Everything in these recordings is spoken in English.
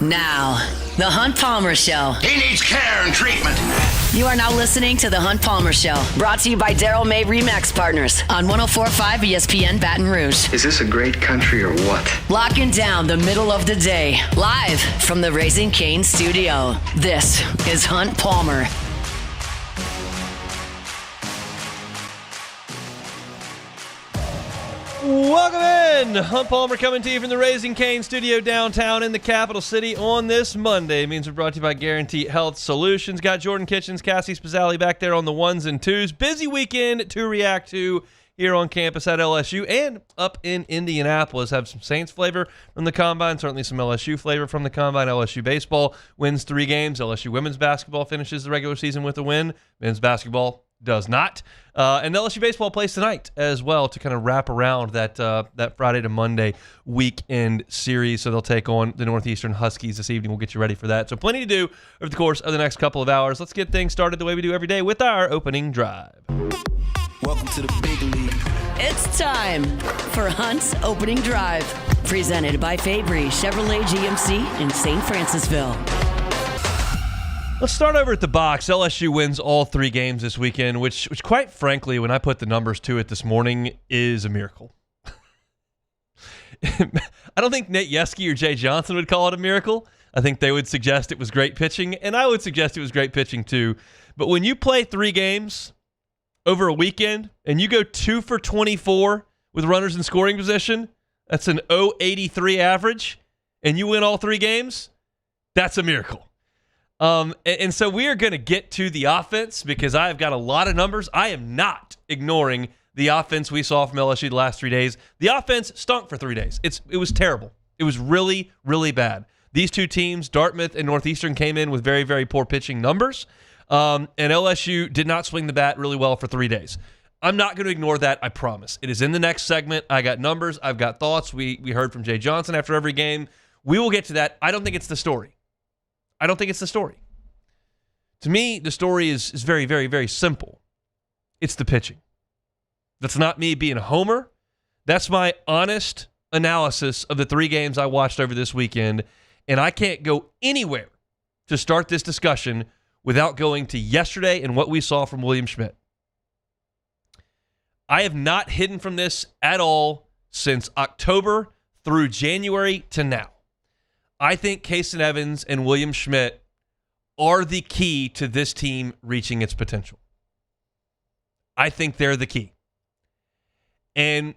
Now, The Hunt Palmer Show. He needs care and treatment. You are now listening to The Hunt Palmer Show, brought to you by Daryl May Remax Partners on 104.5 ESPN Baton Rouge. Is this a great country or what? Locking down the middle of the day, live from the Raising Cane studio. This is Hunt Palmer. Welcome in! Hunt Palmer coming to you from the Raising Cane studio downtown in the capital city on this Monday. It means we're brought to you by Guarantee Health Solutions. Got Jordan Kitchens, Cassie Spazzali back there on the ones and twos. Busy weekend to react to here on campus at LSU and up in Indianapolis. Have some Saints flavor from the Combine, certainly some LSU flavor from the Combine. LSU baseball wins 3 games. LSU women's basketball finishes the regular season with a win. Men's basketball does not. And LSU baseball plays tonight as well to kind of wrap around that Friday to Monday weekend series. So they'll take on the Northeastern Huskies this evening. We'll get you ready for that. So plenty to do over the course of the next couple of hours. Let's get things started the way we do every day with our opening drive. Welcome to the big league. It's time for Hunt's Opening Drive, presented by Fabry Chevrolet GMC in St. Francisville. Let's start over at the box. LSU wins all 3 games this weekend, which quite frankly, when I put the numbers to it this morning, is a miracle. I don't think Nate Yeske or Jay Johnson would call it a miracle. I think they would suggest it was great pitching, and I would suggest it was great pitching too. But when you play 3 games over a weekend and you go 2 for 24 with runners in scoring position, that's an .083 average, and you win all 3 games, that's a miracle. And so we are going to get to the offense because I've got a lot of numbers. I am not ignoring the offense we saw from LSU the last 3 days. The offense stunk for 3 days. It was terrible. It was really, really bad. These 2 teams, Dartmouth and Northeastern, came in with very, very poor pitching numbers. And LSU did not swing the bat really well for 3 days. I'm not going to ignore that, I promise. It is in the next segment. I got numbers. I've got thoughts. We heard from Jay Johnson after every game. We will get to that. I don't think it's the story. To me, the story is very, very, very simple. It's the pitching. That's not me being a homer. That's my honest analysis of the 3 games I watched over this weekend, and I can't go anywhere to start this discussion without going to yesterday and what we saw from William Schmidt. I have not hidden from this at all since October through January to now. I think Kason Evans and William Schmidt are the key to this team reaching its potential. I think they're the key. And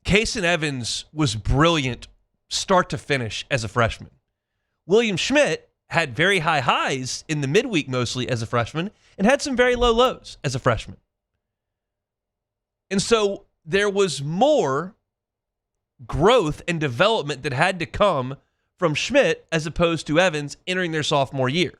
Kason Evans was brilliant start to finish as a freshman. William Schmidt had very high highs in the midweek mostly as a freshman and had some very low lows as a freshman. And so there was more growth and development that had to come from Schmidt as opposed to Evans entering their sophomore year.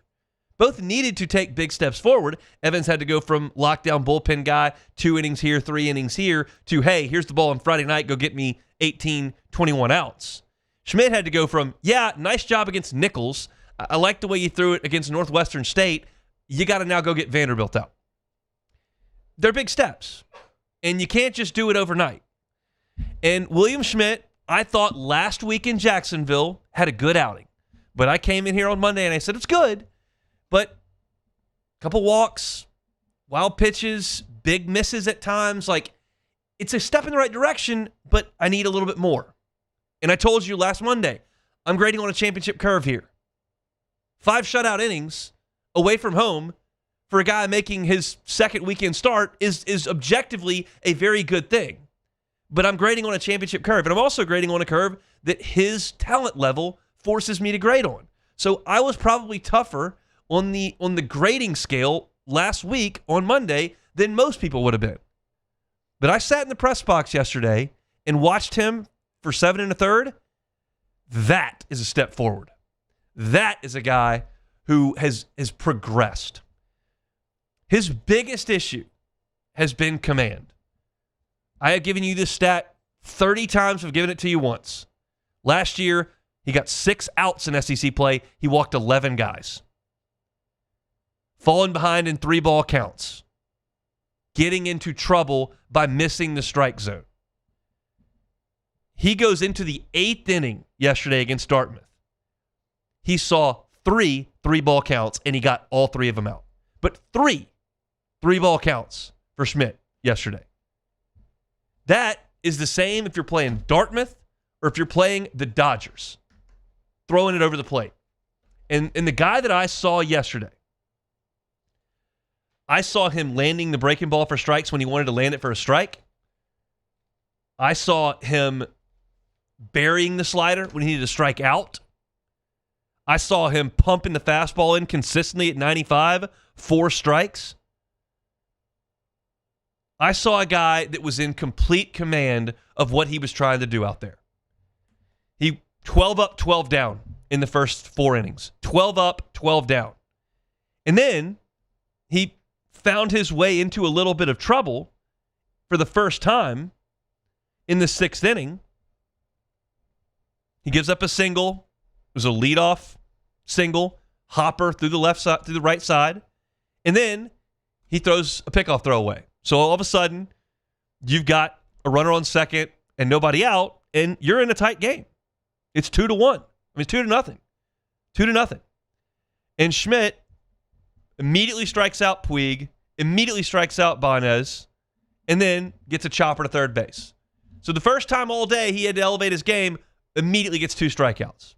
Both needed to take big steps forward. Evans had to go from lockdown bullpen guy, 2 innings here, 3 innings here, to, hey, here's the ball on Friday night, go get me 18, 21 outs. Schmidt had to go from, yeah, nice job against Nichols. I like the way you threw it against Northwestern State. You got to now go get Vanderbilt out. They're big steps, and you can't just do it overnight. And William Schmidt, I thought last week in Jacksonville had a good outing. But I came in here on Monday and I said, it's good. But a couple walks, wild pitches, big misses at times. Like, it's a step in the right direction, but I need a little bit more. And I told you last Monday, I'm grading on a championship curve here. 5 shutout innings away from home for a guy making his second weekend start is objectively a very good thing. But I'm grading on a championship curve. And I'm also grading on a curve that his talent level forces me to grade on. So I was probably tougher on the grading scale last week on Monday than most people would have been. But I sat in the press box yesterday and watched him for 7 1/3. That is a step forward. That is a guy who has progressed. His biggest issue has been command. I have given you this stat 30 times. I've given it to you once. Last year, he got 6 outs in SEC play. He walked 11 guys. Falling behind in 3-ball counts. Getting into trouble by missing the strike zone. He goes into the 8th inning yesterday against Dartmouth. he saw 3 3-ball counts, and he got all 3 of them out. But 3 3-ball counts for Schmidt yesterday. That is the same if you're playing Dartmouth or if you're playing the Dodgers, throwing it over the plate. And the guy that I saw yesterday, I saw him landing the breaking ball for strikes when he wanted to land it for a strike. I saw him burying the slider when he needed to strike out. I saw him pumping the fastball in consistently at 95, 4 strikes. I saw a guy that was in complete command of what he was trying to do out there. He 12 up, 12 down in the first 4 innings. 12 up, 12 down. And then he found his way into a little bit of trouble for the first time in the 6th inning. He gives up a single. It was a leadoff single, hopper through the left side, through the right side, and then he throws a pickoff throw away. So all of a sudden, you've got a runner on second and nobody out, and you're in a tight game. It's 2-1. I mean, 2-0. 2-0. And Schmidt immediately strikes out Puig, immediately strikes out Banez, and then gets a chopper to third base. So the first time all day he had to elevate his game, immediately gets 2 strikeouts.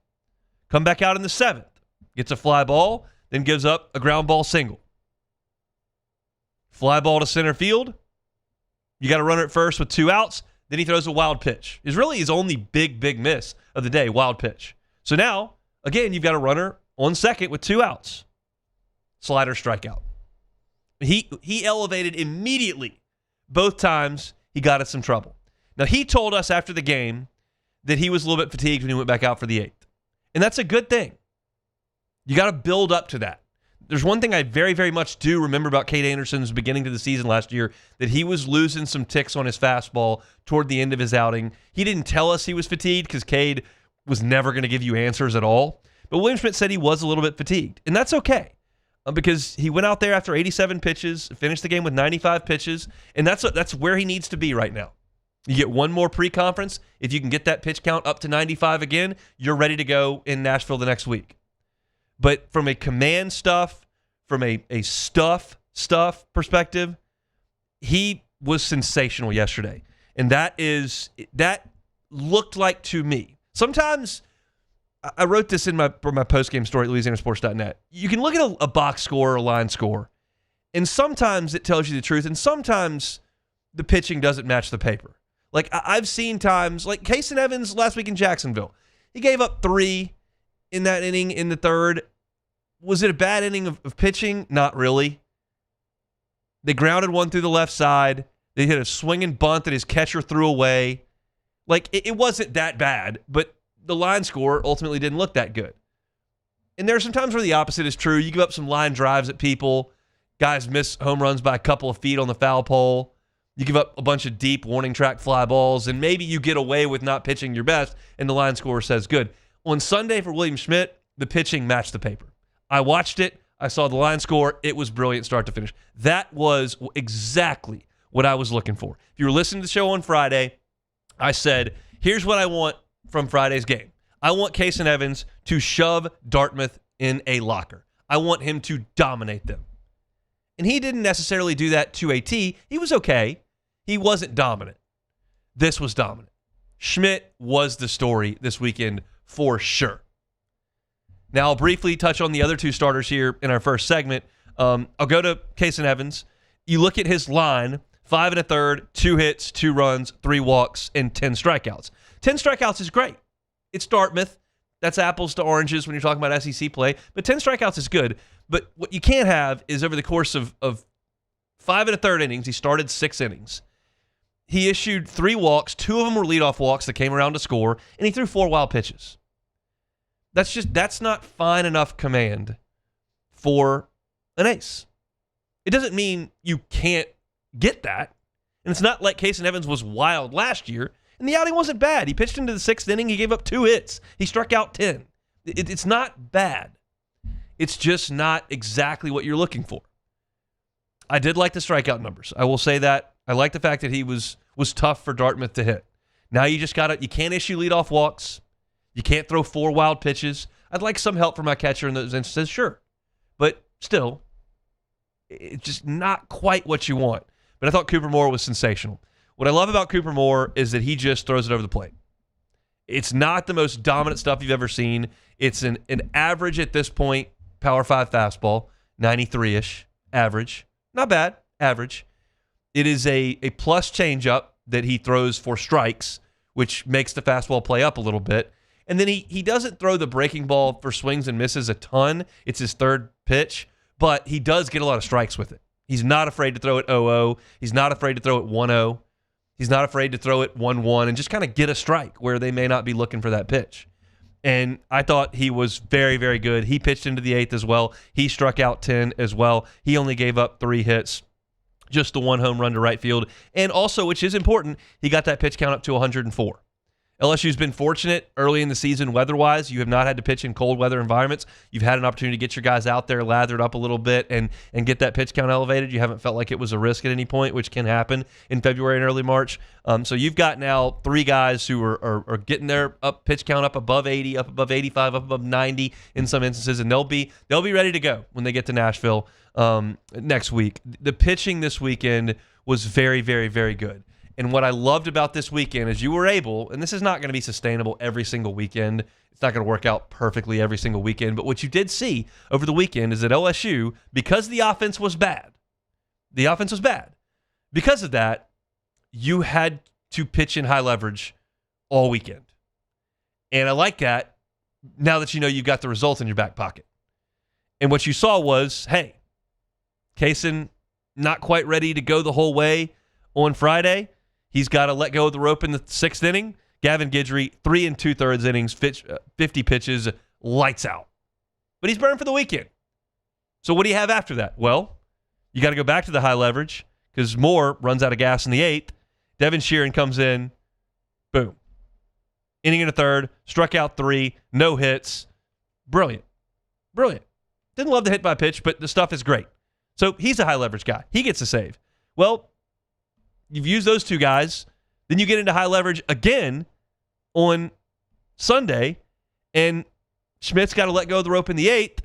Come back out in the 7th, gets a fly ball, then gives up a ground ball single. Fly ball to center field. You got a runner at first with 2 outs. Then he throws a wild pitch. It's really his only big miss of the day, wild pitch. So now, again, you've got a runner on second with 2 outs. Slider strikeout. He elevated immediately both times he got in some trouble. Now, he told us after the game that he was a little bit fatigued when he went back out for the 8th. And that's a good thing. You got to build up to that. There's one thing I very, very much do remember about Cade Anderson's beginning to the season last year, that he was losing some ticks on his fastball toward the end of his outing. He didn't tell us he was fatigued because Cade was never going to give you answers at all. But William Schmidt said he was a little bit fatigued. And that's okay because he went out there after 87 pitches, finished the game with 95 pitches, and that's where he needs to be right now. You get one more pre-conference. If you can get that pitch count up to 95 again, you're ready to go in Nashville the next week. But from a command stuff, from a stuff perspective, he was sensational yesterday. And that looked like to me. Sometimes, I wrote this in my post-game story at LouisianaSports.net. You can look at a box score or a line score, and sometimes it tells you the truth, and sometimes the pitching doesn't match the paper. Like, I've seen times, like Kason Evans last week in Jacksonville. He gave up 3 in that inning in the 3rd. Was it a bad inning of pitching? Not really. They grounded 1 through the left side. They hit a swinging bunt that his catcher threw away. Like, it wasn't that bad, but the line score ultimately didn't look that good. And there are some times where the opposite is true. You give up some line drives at people. Guys miss home runs by a couple of feet on the foul pole. You give up a bunch of deep warning track fly balls, and maybe you get away with not pitching your best, and the line scorer says good. On Sunday for William Schmidt, the pitching matched the paper. I watched it. I saw the line score. It was brilliant start to finish. That was exactly what I was looking for. If you were listening to the show on Friday, I said, here's what I want from Friday's game. I want Kason Evans to shove Dartmouth in a locker. I want him to dominate them. And he didn't necessarily do that to a T. He was okay. He wasn't dominant. This was dominant. Schmidt was the story this weekend for sure. Now, I'll briefly touch on the other 2 starters here in our first segment. I'll go to Kason Evans. You look at his line, 5 1/3, 2 hits, 2 runs, 3 walks, and 10 strikeouts. 10 strikeouts is great. It's Dartmouth. That's apples to oranges when you're talking about SEC play. But 10 strikeouts is good. But what you can't have is over the course of 5 1/3 innings, he started 6 innings. He issued 3 walks. 2 of them were leadoff walks that came around to score, and he threw 4 wild pitches. That's not fine enough command for an ace. It doesn't mean you can't get that. And it's not like Kason Evans was wild last year, and the outing wasn't bad. He pitched into the 6th inning. He gave up 2 hits. He struck out 10. It's not bad. It's just not exactly what you're looking for. I did like the strikeout numbers. I will say that. I like the fact that he was tough for Dartmouth to hit. Now you can't issue leadoff walks. You can't throw 4 wild pitches. I'd like some help from my catcher in those instances, sure. But still, it's just not quite what you want. But I thought Cooper Moore was sensational. What I love about Cooper Moore is that he just throws it over the plate. It's not the most dominant stuff you've ever seen. It's an average at this point, Power 5 fastball, 93-ish average. Not bad, average. It is a plus changeup that he throws for strikes, which makes the fastball play up a little bit. And then he doesn't throw the breaking ball for swings and misses a ton. It's his third pitch, but he does get a lot of strikes with it. He's not afraid to throw it 0-0. He's not afraid to throw it 1-0. He's not afraid to throw it 1-1 and just kind of get a strike where they may not be looking for that pitch. And I thought he was very, very good. He pitched into the 8th as well. He struck out 10 as well. He only gave up 3 hits, just the 1 home run to right field. And also, which is important, he got that pitch count up to 104. LSU's been fortunate early in the season weather-wise. You have not had to pitch in cold weather environments. You've had an opportunity to get your guys out there lathered up a little bit and get that pitch count elevated. You haven't felt like it was a risk at any point, which can happen in February and early March. So you've got now 3 guys who are getting their pitch count up above 80, up above 85, up above 90 in some instances, and they'll be ready to go when they get to Nashville next week. The pitching this weekend was very, very, very good. And what I loved about this weekend is you were able, and this is not going to be sustainable every single weekend. It's not going to work out perfectly every single weekend. But what you did see over the weekend is that LSU, because the offense was bad, because of that, you had to pitch in high leverage all weekend. And I like that now that you know you've got the results in your back pocket. And what you saw was, hey, Kaysen not quite ready to go the whole way on Friday. He's got to let go of the rope in the 6th inning. Gavin Guidry, 3 2/3 innings, 50 pitches, lights out. But he's burned for the weekend. So what do you have after that? Well, you got to go back to the high leverage because Moore runs out of gas in the 8th. Devin Sheeran comes in. Boom. Inning and a third, struck out 3, no hits. Brilliant. Didn't love the hit by pitch, but the stuff is great. So he's a high leverage guy. He gets a save. Well, you've used those 2 guys. Then you get into high leverage again on Sunday, and Schmidt's got to let go of the rope in the 8th.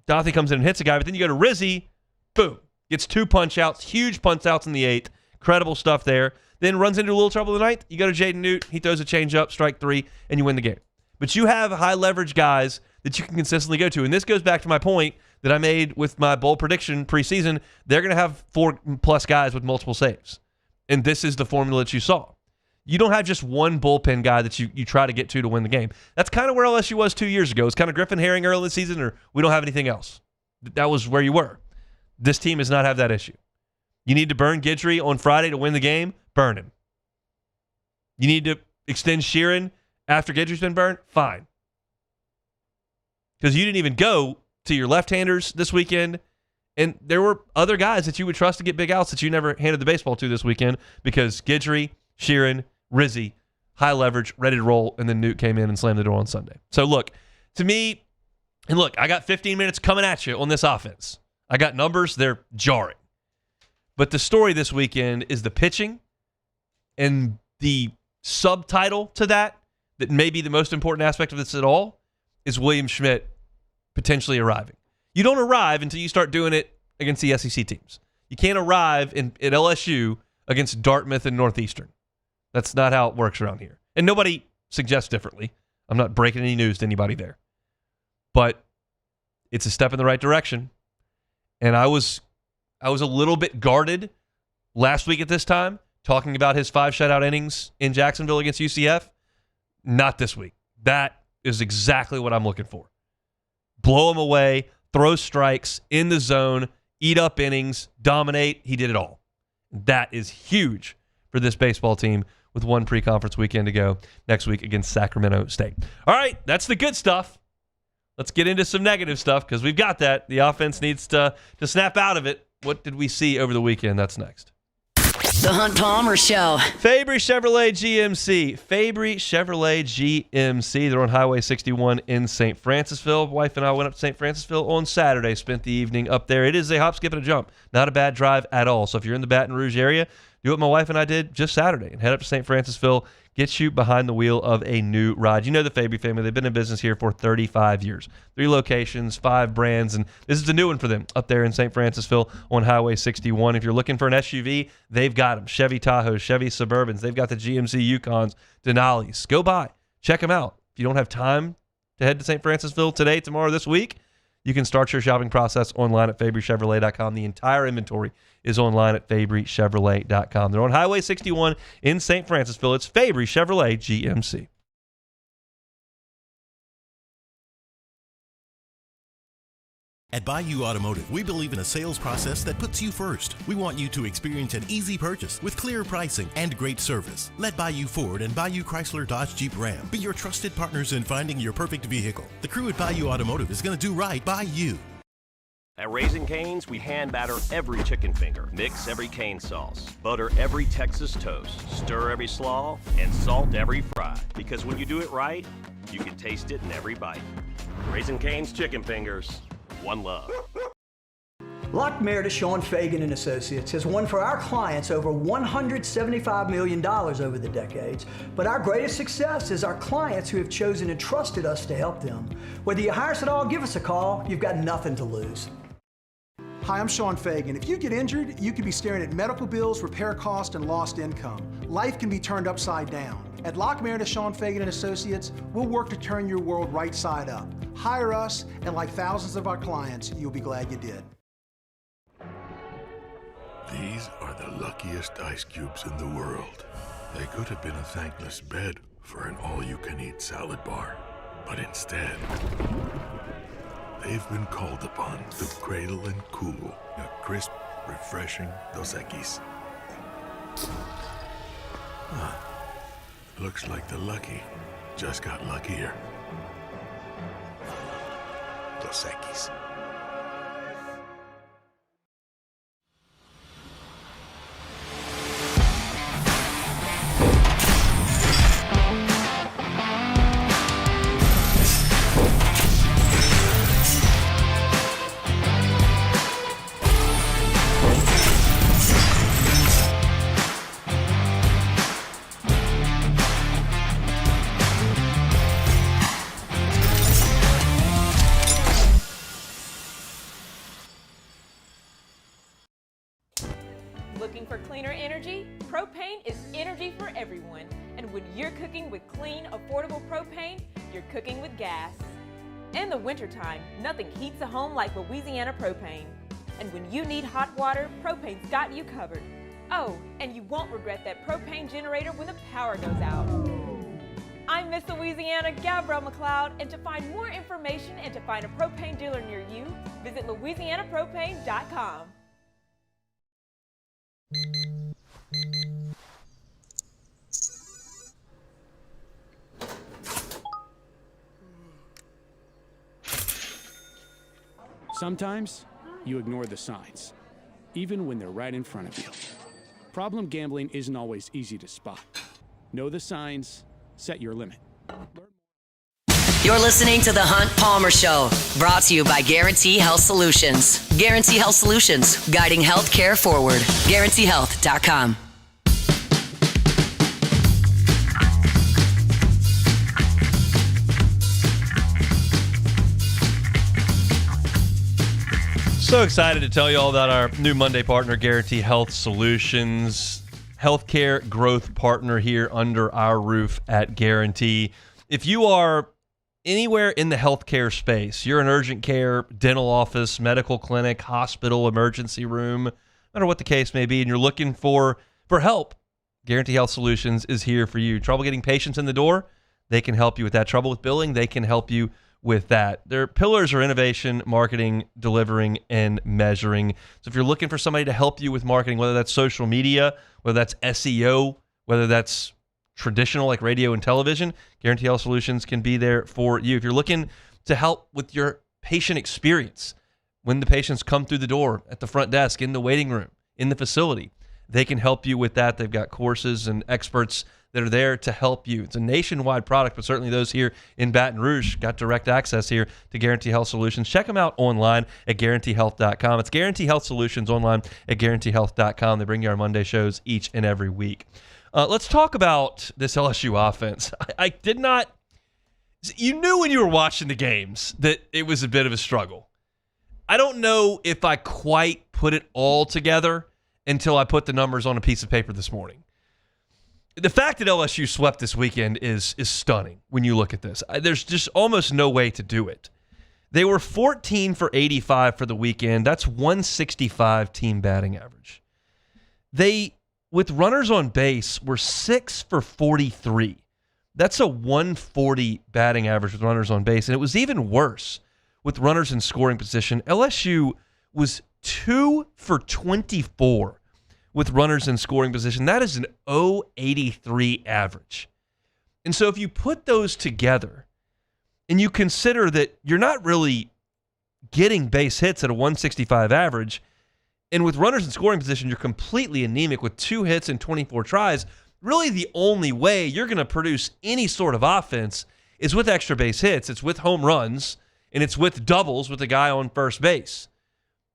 Donthey comes in and hits a guy, but then you go to Rizzi. Boom. Gets 2 punch-outs, huge punch-outs in the 8th. Incredible stuff there. Then runs into a little trouble in the 9th. You go to Jaden Newt. He throws a changeup, strike 3, and you win the game. But you have high leverage guys that you can consistently go to. And this goes back to my point that I made with my bold prediction preseason. They're going to have 4+ guys with multiple saves. And this is the formula that you saw. You don't have just one bullpen guy that you try to get to win the game. That's kind of where LSU was 2 years ago. It's kind of Griffin Herring early in the season, or we don't have anything else. That was where you were. This team does not have that issue. You need to burn Guidry on Friday to win the game, burn him. You need to extend Sheeran after Guidry's been burned, fine. Because you didn't even go to your left-handers this weekend. And there were other guys that you would trust to get big outs that you never handed the baseball to this weekend because Guidry, Sheeran, Rizzi, high leverage, ready to roll, and then Newt came in and slammed the door on Sunday. So look, to me, and look, I got 15 minutes coming at you on this offense. I got numbers, they're jarring. But the story this weekend is the pitching, and the subtitle to that may be the most important aspect of this at all, is William Schmidt potentially arriving. You don't arrive until you start doing it against the SEC teams. You can't arrive at LSU against Dartmouth and Northeastern. That's not how it works around here. And nobody suggests differently. I'm not breaking any news to anybody there. But it's a step in the right direction. And I was a little bit guarded last week at this time, talking about his 5 shutout innings in Jacksonville against UCF. Not this week. That is exactly what I'm looking for. Blow him away, throw strikes in the zone, eat up innings, dominate. He did it all. That is huge for this baseball team with one pre-conference weekend to go next week against Sacramento State. All right, that's the good stuff. Let's get into some negative stuff because we've got that. The offense needs to snap out of it. What did we see over the weekend? That's next. The Hunt Palmer Show. Fabry Chevrolet GMC. Fabry Chevrolet GMC. They're on Highway 61 in St. Francisville. Wife and I went up to St. Francisville on Saturday, spent the evening up there. It is a hop, skip, and a jump. Not a bad drive at all. So if you're in the Baton Rouge area, do what my wife and I did just Saturday and head up to St. Francisville. Get you behind the wheel of a new ride. You know the Fabry family. They've been in business here for 35 years. 3 locations, 5 brands, and this is a new one for them up there in St. Francisville on Highway 61. If you're looking for an SUV, they've got them. Chevy Tahoe, Chevy Suburbans. They've got the GMC Yukons, Denali's. Go by. Check them out. If you don't have time to head to St. Francisville today, tomorrow, this week, you can start your shopping process online at FabryChevrolet.com. The entire inventory is online at FabryChevrolet.com. They're on Highway 61 in St. Francisville. It's Fabry Chevrolet GMC. At Bayou Automotive, we believe in a sales process that puts you first. We want you to experience an easy purchase with clear pricing and great service. Let Bayou Ford and Bayou Chrysler Dodge Jeep Ram be your trusted partners in finding your perfect vehicle. The crew at Bayou Automotive is going to do right by you. At Raising Cane's, we hand batter every chicken finger, mix every cane sauce, butter every Texas toast, stir every slaw, and salt every fry. Because when you do it right, you can taste it in every bite. Raising Cane's chicken fingers. One love. Lockmair to Sean Fagan and Associates has won for our clients over $175 million over the decades, but our greatest success is our clients who have chosen and trusted us to help them. Whether you hire us at all, give us a call. You've got nothing to lose. Hi, I'm Sean Fagan. If you get injured, you could be staring at medical bills, repair costs, and lost income. Life can be turned upside down. At Lockmair to Sean Fagan and Associates, we'll work to turn your world right side up. Hire us, and like thousands of our clients, you'll be glad you did. These are the luckiest ice cubes in the world. They could have been a thankless bed for an all-you-can-eat salad bar, but instead, they've been called upon to cradle and cool a crisp, refreshing Dos Equis. Looks like the lucky just got luckier. Dos Equis. Looking for cleaner energy? Propane is energy for everyone. And when you're cooking with clean, affordable propane, you're cooking with gas. In the wintertime, nothing heats a home like Louisiana propane. And when you need hot water, propane's got you covered. Oh, and you won't regret that propane generator when the power goes out. I'm Miss Louisiana, Gabrielle McLeod, and to find more information and to find a propane dealer near you, visit LouisianaPropane.com. Sometimes you ignore the signs, even when they're right in front of you. Problem gambling isn't always easy to spot. Know the signs, set your limit. You're listening to The Hunt Palmer Show, brought to you by Guarantee Health Solutions. Guarantee Health Solutions, guiding healthcare forward. GuaranteeHealth.com. So excited to tell you all about our new Monday partner, Guarantee Health Solutions, healthcare growth partner here under our roof at Guarantee. If you are anywhere in the healthcare space, you're an urgent care, dental office, medical clinic, hospital, emergency room, no matter what the case may be, and you're looking for help, Guarantee Health Solutions is here for you. Trouble getting patients in the door? They can help you with that. Trouble with billing? They can help you with that. Their pillars are innovation, marketing, delivering, and measuring. So if you're looking for somebody to help you with marketing, whether that's social media, whether that's SEO, whether that's traditional like radio and television, Guarantee Health Solutions can be there for you. If you're looking to help with your patient experience, when the patients come through the door, at the front desk, in the waiting room, in the facility, they can help you with that. They've got courses and experts that are there to help you. It's a nationwide product, but certainly those here in Baton Rouge got direct access here to Guarantee Health Solutions. Check them out online at GuaranteeHealth.com. It's Guarantee Health Solutions online at GuaranteeHealth.com. They bring you our Monday shows each and every week. Let's talk about this LSU offense. I did not. You knew when you were watching the games that it was a bit of a struggle. I don't know if I quite put it all together until I put the numbers on a piece of paper this morning. The fact that LSU swept this weekend is stunning when you look at this. There's just almost no way to do it. They were 14 for 85 for the weekend. That's 165 team batting average. They, with runners on base, were 6 for 43. That's a 140 batting average with runners on base. And it was even worse with runners in scoring position. LSU was 2 for 24 with runners in scoring position. That is an 0.83 average. And so if you put those together and you consider that you're not really getting base hits at a 165 average, and with runners in scoring position, you're completely anemic with 2 hits and 24 tries, really the only way you're going to produce any sort of offense is with extra base hits. It's with home runs, and it's with doubles with the guy on first base.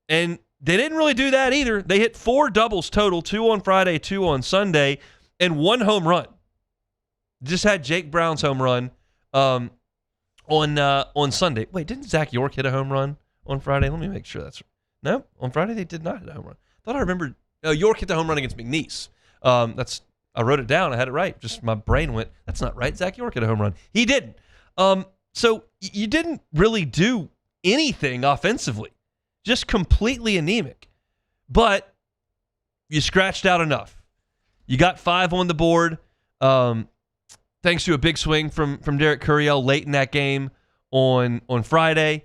And they didn't really do that either. They hit 4 doubles total, 2 on Friday, 2 on Sunday, and 1 home run. Just had Jake Brown's home run on Sunday. Wait, didn't Zach York hit a home run on Friday? Let me make sure that's right. No, on Friday they did not hit a home run. I thought I remembered York hit the home run against McNeese. I wrote it down. I had it right. Just my brain went, that's not right. Zach York hit a home run. He didn't. So you didn't really do anything offensively. Just completely anemic. But you scratched out enough. You got 5 on the board. Thanks to a big swing from Derek Curiel late in that game on Friday.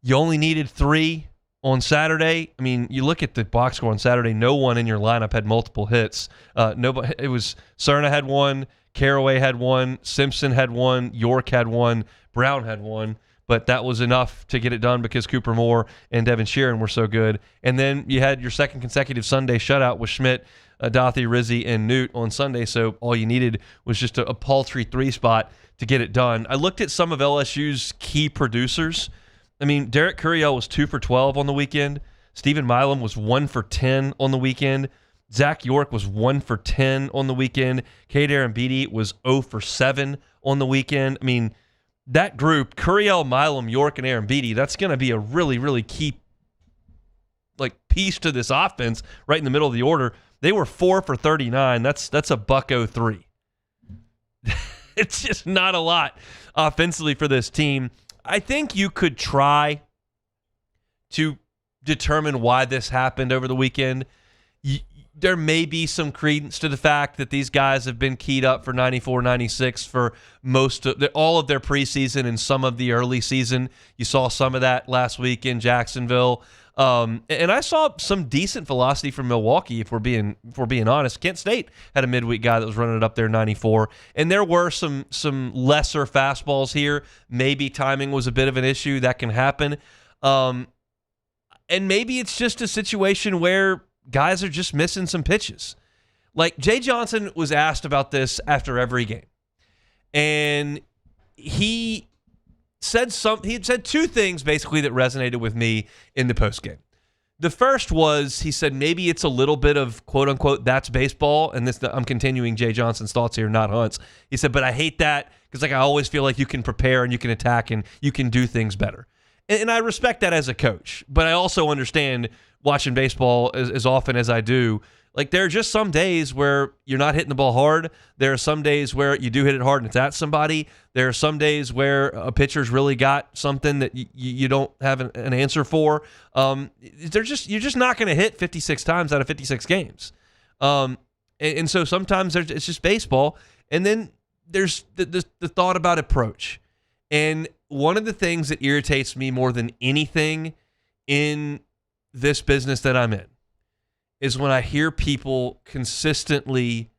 You only needed 3 on Saturday. I mean, you look at the box score on Saturday, no one in your lineup had multiple hits. Nobody. It was Cerna had 1, Caraway had 1, Simpson had 1, York had 1, Brown had 1. But that was enough to get it done because Cooper Moore and Devin Sheeran were so good. And then you had your second consecutive Sunday shutout with Schmidt, Dathi, Rizzi, and Newt on Sunday. So all you needed was just a paltry 3 spot to get it done. I looked at some of LSU's key producers. I mean, Derek Curiel was 2 for 12 on the weekend. Stephen Milam was 1 for 10 on the weekend. Zach York was 1 for 10 on the weekend. Cade Arambidi was 0 for 7 on the weekend. I mean, that group, Curiel, Milam, York, and Arambidi, that's going to be a really, really key piece to this offense right in the middle of the order. They were 4 for 39. That's a $103. It's just not a lot offensively for this team. I think you could try to determine why this happened over the weekend. There may be some credence to the fact that these guys have been keyed up for 94, 96 for all of their preseason and some of the early season. You saw some of that last week in Jacksonville. And I saw some decent velocity from Milwaukee, if we're being honest. Kent State had a midweek guy that was running it up there 94. And there were some lesser fastballs here. Maybe timing was a bit of an issue. That can happen. And maybe it's just a situation where guys are just missing some pitches. Like Jay Johnson was asked about this after every game. And he said 2 things basically that resonated with me in the postgame. The first was, he said maybe it's a little bit of quote unquote that's baseball, and I'm continuing Jay Johnson's thoughts here, not Hunt's. He said, but I hate that because I always feel like you can prepare and you can attack and you can do things better. And I respect that as a coach, but I also understand watching baseball as often as I do. There are just some days where you're not hitting the ball hard. There are some days where you do hit it hard and it's at somebody. There are some days where a pitcher's really got something that you don't have an answer for. You're just not going to hit 56 times out of 56 games. And so sometimes it's just baseball. And then there's the thought about approach. And one of the things that irritates me more than anything in this business that I'm in is when I hear people consistently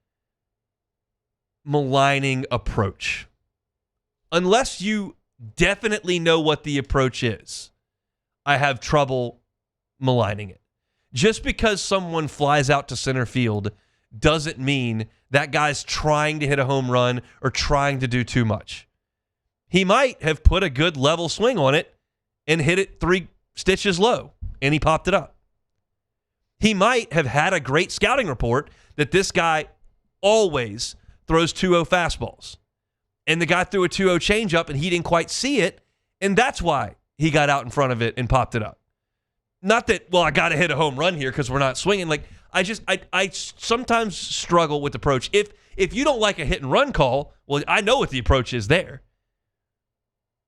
maligning approach. Unless you definitely know what the approach is, I have trouble maligning it. Just because someone flies out to center field doesn't mean that guy's trying to hit a home run or trying to do too much. He might have put a good level swing on it and hit it 3 stitches low, and he popped it up. He might have had a great scouting report that this guy always throws 2-0 fastballs. And the guy threw a 2-0 changeup, and he didn't quite see it, and that's why he got out in front of it and popped it up. Not that, well, I got to hit a home run here because we're not swinging. Like, I sometimes struggle with the approach. If you don't like a hit and run call, well, I know what the approach is there.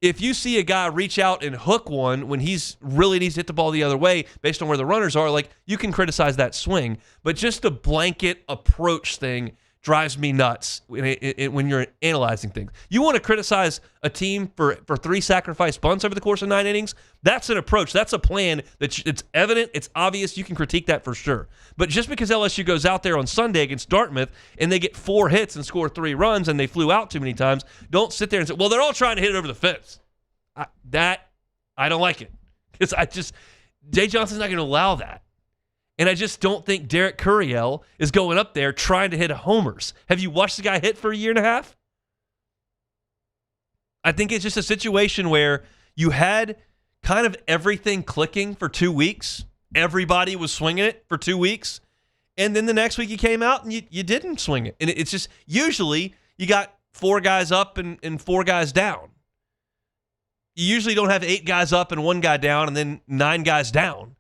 If you see a guy reach out and hook one when he's really needs to hit the ball the other way based on where the runners are, like, you can criticize that swing. But just the blanket approach thing drives me nuts when you're analyzing things. You want to criticize a team for 3 sacrifice bunts over the course of 9 innings? That's an approach. That's a plan. It's evident. It's obvious. You can critique that for sure. But just because LSU goes out there on Sunday against Dartmouth and they get 4 hits and score 3 runs and they flew out too many times, don't sit there and say, well, they're all trying to hit it over the fence. I don't like it. Because Jay Johnson's not going to allow that. And I just don't think Derek Curiel is going up there trying to hit homers. Have you watched the guy hit for a year and a half? I think it's just a situation where you had kind of everything clicking for 2 weeks. Everybody was swinging it for 2 weeks. And then the next week you came out and you didn't swing it. And it's just usually you got 4 guys up and 4 guys down. You usually don't have 8 guys up and 1 guy down and then 9 guys down.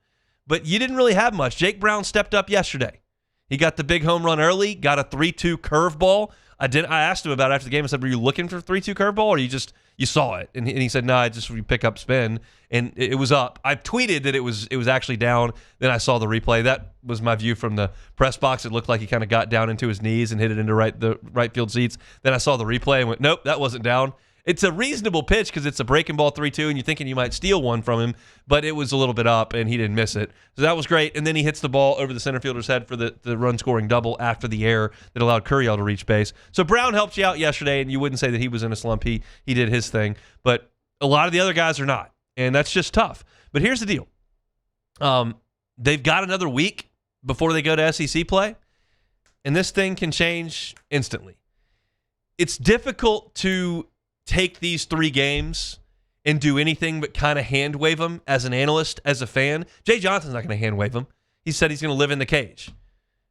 But you didn't really have much. Jake Brown stepped up yesterday. He got the big home run early, got a 3-2 curveball. I asked him about it after the game. I said, were you looking for a 3-2 curveball or you saw it? And he said, no, I just pick up spin. And it was up. I tweeted that it was actually down. Then I saw the replay. That was my view from the press box. It looked like he kind of got down into his knees and hit it into the right field seats. Then I saw the replay and went, nope, that wasn't down. It's a reasonable pitch because it's a breaking ball 3-2, and you're thinking you might steal one from him, but it was a little bit up, and he didn't miss it. So that was great. And then he hits the ball over the center fielder's head for the run-scoring double after the error that allowed Curiel to reach base. So Brown helped you out yesterday, and you wouldn't say that he was in a slump. He did his thing. But a lot of the other guys are not, and that's just tough. But here's the deal. They've got another week before they go to SEC play, and this thing can change instantly. It's difficult to take these 3 games and do anything but kind of hand wave them as an analyst, as a fan. Jay Johnson's not going to hand wave them. He said he's going to live in the cage.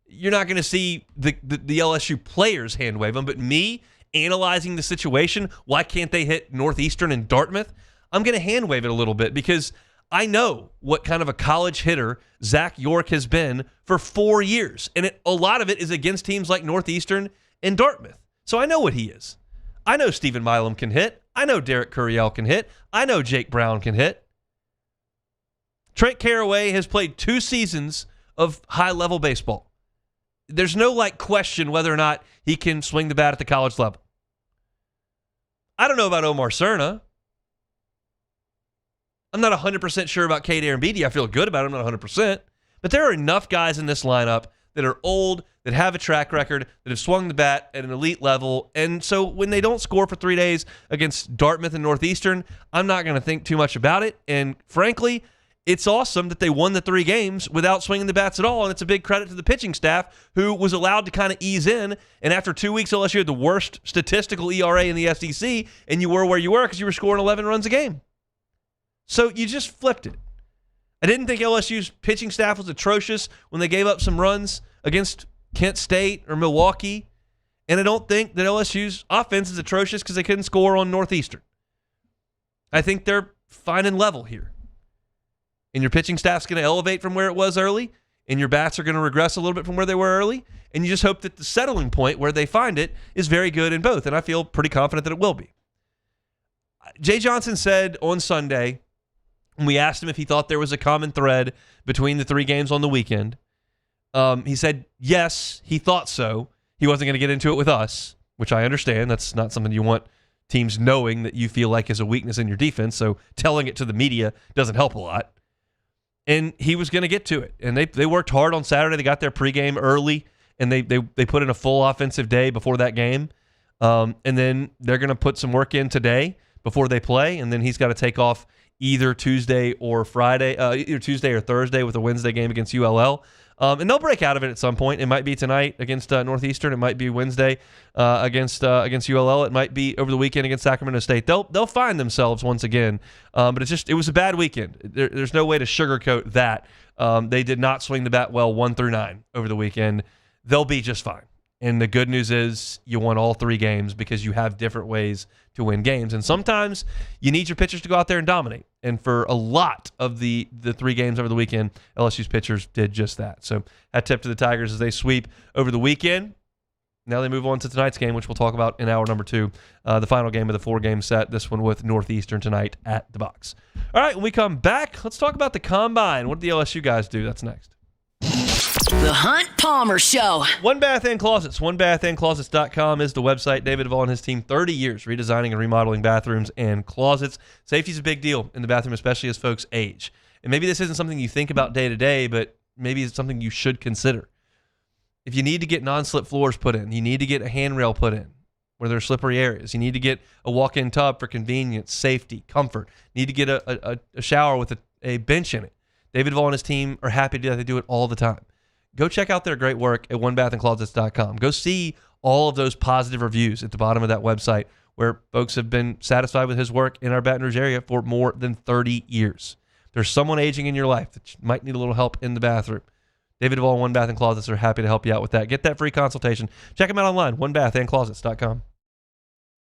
You're not going to see the LSU players hand wave them, but me analyzing the situation, why can't they hit Northeastern and Dartmouth? I'm going to hand wave it a little bit because I know what kind of a college hitter Zach York has been for 4 years, and a lot of it is against teams like Northeastern and Dartmouth. So I know what he is. I know Stephen Milam can hit. I know Derek Curiel can hit. I know Jake Brown can hit. Trent Caraway has played 2 seasons of high-level baseball. There's no question whether or not he can swing the bat at the college level. I don't know about Omar Cerna. I'm not 100% sure about Cade Arambidi. I feel good about him, not 100%. But there are enough guys in this lineup that are old, that have a track record, that have swung the bat at an elite level. And so when they don't score for 3 days against Dartmouth and Northeastern, I'm not going to think too much about it. And frankly, it's awesome that they won the 3 games without swinging the bats at all. And it's a big credit to the pitching staff who was allowed to kind of ease in. And after 2 weeks, LSU had the worst statistical ERA in the SEC, and you were where you were because you were scoring 11 runs a game. So you just flipped it. I didn't think LSU's pitching staff was atrocious when they gave up some runs against Kent State or Milwaukee. And I don't think that LSU's offense is atrocious because they couldn't score on Northeastern. I think they're fine and level here. And your pitching staff's going to elevate from where it was early, and your bats are going to regress a little bit from where they were early, and you just hope that the settling point where they find it is very good in both, and I feel pretty confident that it will be. Jay Johnson said on Sunday, when we asked him if he thought there was a common thread between the 3 games on the weekend, he said, yes, he thought so. He wasn't going to get into it with us, which I understand. That's not something you want teams knowing that you feel like is a weakness in your defense, so telling it to the media doesn't help a lot. And he was going to get to it. And they worked hard on Saturday. They got their pregame early, and they put in a full offensive day before that game. And then they're going to put some work in today before they play, and then he's got to take off either Tuesday or Friday, either Tuesday or Thursday with a Wednesday game against ULL. And they'll break out of it at some point. It might be tonight against Northeastern. It might be Wednesday against ULL. It might be over the weekend against Sacramento State. They'll find themselves once again. But it was a bad weekend. There's no way to sugarcoat that. They did not swing the bat well 1 through 9 over the weekend. They'll be just fine. And the good news is you won all 3 games because you have different ways to win games. And sometimes you need your pitchers to go out there and dominate. And for a lot of the 3 games over the weekend, LSU's pitchers did just that. So hat tip to the Tigers as they sweep over the weekend. Now they move on to tonight's game, which we'll talk about in hour number 2, the final game of the 4-game set, this one with Northeastern tonight at the Box. All right, when we come back, let's talk about the Combine. What did the LSU guys do? That's next. The Hunt Palmer Show. One Bath and Closets. OneBathAndClosets.com is the website. David Duvall and his team, 30 years redesigning and remodeling bathrooms and closets. Safety is a big deal in the bathroom, especially as folks age. And maybe this isn't something you think about day to day, but maybe it's something you should consider. If you need to get non-slip floors put in, you need to get a handrail put in where there are slippery areas. You need to get a walk-in tub for convenience, safety, comfort. You need to get a shower with a bench in it. David Duvall and his team are happy to do that. They do it all the time. Go check out their great work at OneBathAndClosets.com. Go see all of those positive reviews at the bottom of that website where folks have been satisfied with his work in our Baton Rouge area for more than 30 years. There's someone aging in your life that might need a little help in the bathroom. David Duvall and One Bath and Closets are happy to help you out with that. Get that free consultation. Check them out online, OneBathAndClosets.com.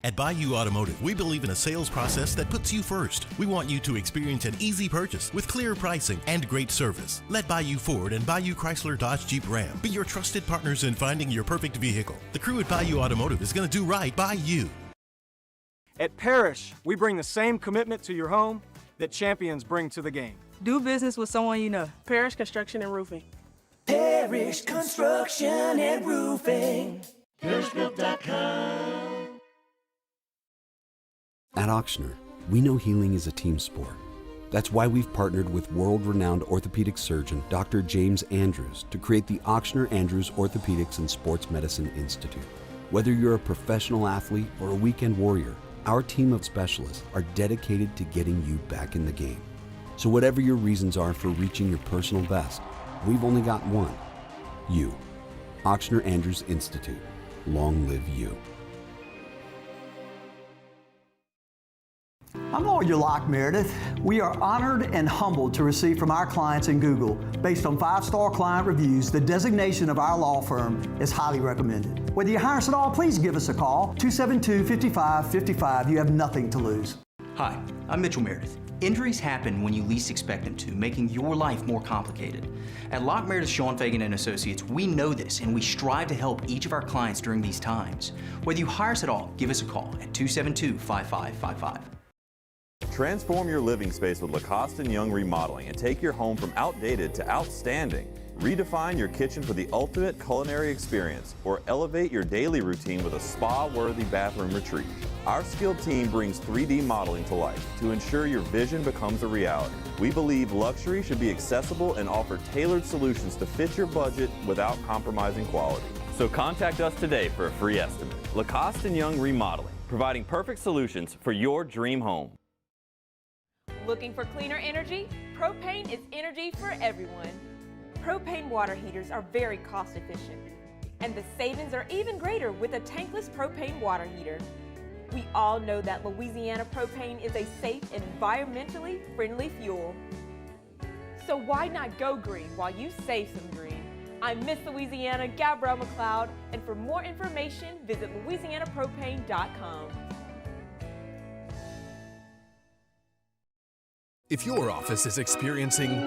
At Bayou Automotive, we believe in a sales process that puts you first. We want you to experience an easy purchase with clear pricing and great service. Let Bayou Ford and Bayou Chrysler Dodge Jeep Ram be your trusted partners in finding your perfect vehicle. The crew at Bayou Automotive is going to do right by you. At Parrish, we bring the same commitment to your home that champions bring to the game. Do business with someone you know. Parrish Construction and Roofing. Parrish Construction and Roofing. ParrishBuilt.com. At Ochsner, we know healing is a team sport. That's why we've partnered with world-renowned orthopedic surgeon Dr. James Andrews to create the Ochsner Andrews Orthopedics and Sports Medicine Institute. Whether you're a professional athlete or a weekend warrior, our team of specialists are dedicated to getting you back in the game. So whatever your reasons are for reaching your personal best, we've only got one. You. Ochsner Andrews Institute. Long live you. I'm Lawyer Locke Meredith. We are honored and humbled to receive from our clients in Google, based on 5-star client reviews, the designation of our law firm is highly recommended. Whether you hire us at all, please give us a call, 272-5555. You have nothing to lose. Hi, I'm Mitchell Meredith. Injuries happen when you least expect them to, making your life more complicated. At Locke Meredith, Sean Fagan and Associates, we know this and we strive to help each of our clients during these times. Whether you hire us at all, give us a call at 272-5555. Transform your living space with Lacoste & Young Remodeling and take your home from outdated to outstanding. Redefine your kitchen for the ultimate culinary experience or elevate your daily routine with a spa-worthy bathroom retreat. Our skilled team brings 3D modeling to life to ensure your vision becomes a reality. We believe luxury should be accessible and offer tailored solutions to fit your budget without compromising quality. So contact us today for a free estimate. Lacoste & Young Remodeling, providing perfect solutions for your dream home. Looking for cleaner energy? Propane is energy for everyone. Propane water heaters are very cost efficient, and the savings are even greater with a tankless propane water heater. We all know that Louisiana propane is a safe and environmentally friendly fuel. So why not go green while you save some green? I'm Miss Louisiana, Gabrielle McLeod, and for more information, visit louisianapropane.com. If your office is experiencing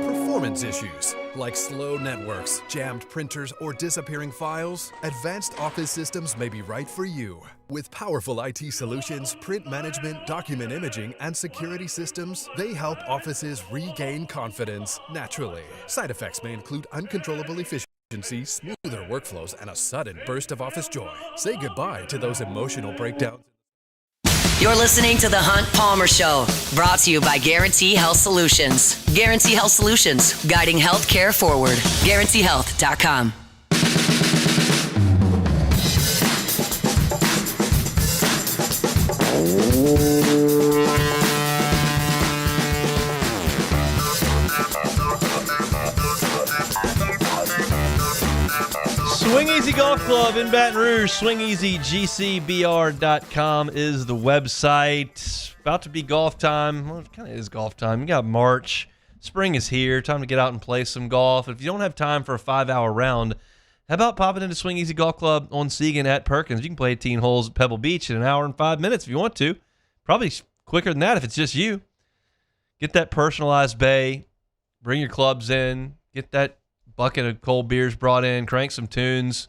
performance issues like slow networks, jammed printers, or disappearing files, Advanced Office Systems may be right for you. With powerful IT solutions, print management, document imaging, and security systems, they help offices regain confidence naturally. Side effects may include uncontrollable efficiency, smoother workflows, and a sudden burst of office joy. Say goodbye to those emotional breakdowns. You're listening to The Hunt Palmer Show, brought to you by Guarantee Health Solutions. Guarantee Health Solutions, guiding healthcare forward. GuaranteeHealth.com. Swing Easy Golf Club in Baton Rouge. SwingEasyGCBR.com is the website. About to be golf time. Well, it kind of is golf time. You got March. Spring is here. Time to get out and play some golf. If you don't have time for a 5-hour round, How about popping into Swing Easy Golf Club on Seagan at Perkins? You can play 18 holes at Pebble Beach in an hour and 5 minutes if you want to. Probably quicker than that if it's just you. Get that personalized bay. Bring your clubs in. Get that bucket of cold beers brought in. Crank some tunes.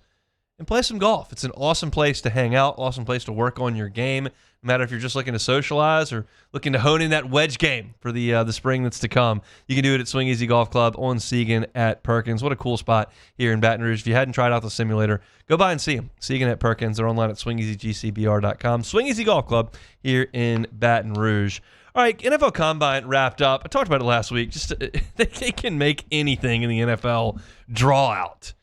And play some golf. It's an awesome place to hang out. Awesome place to work on your game. No matter if you're just looking to socialize or looking to hone in that wedge game for the spring that's to come. You can do it at Swing Easy Golf Club on Seagan at Perkins. What a cool spot here in Baton Rouge. If you hadn't tried out the simulator, go by and see them. Seagan at Perkins. They're online at swingeasygcbr.com. Swing Easy Golf Club here in Baton Rouge. All right, NFL Combine wrapped up. I talked about it last week. Just they can make anything in the NFL draw out.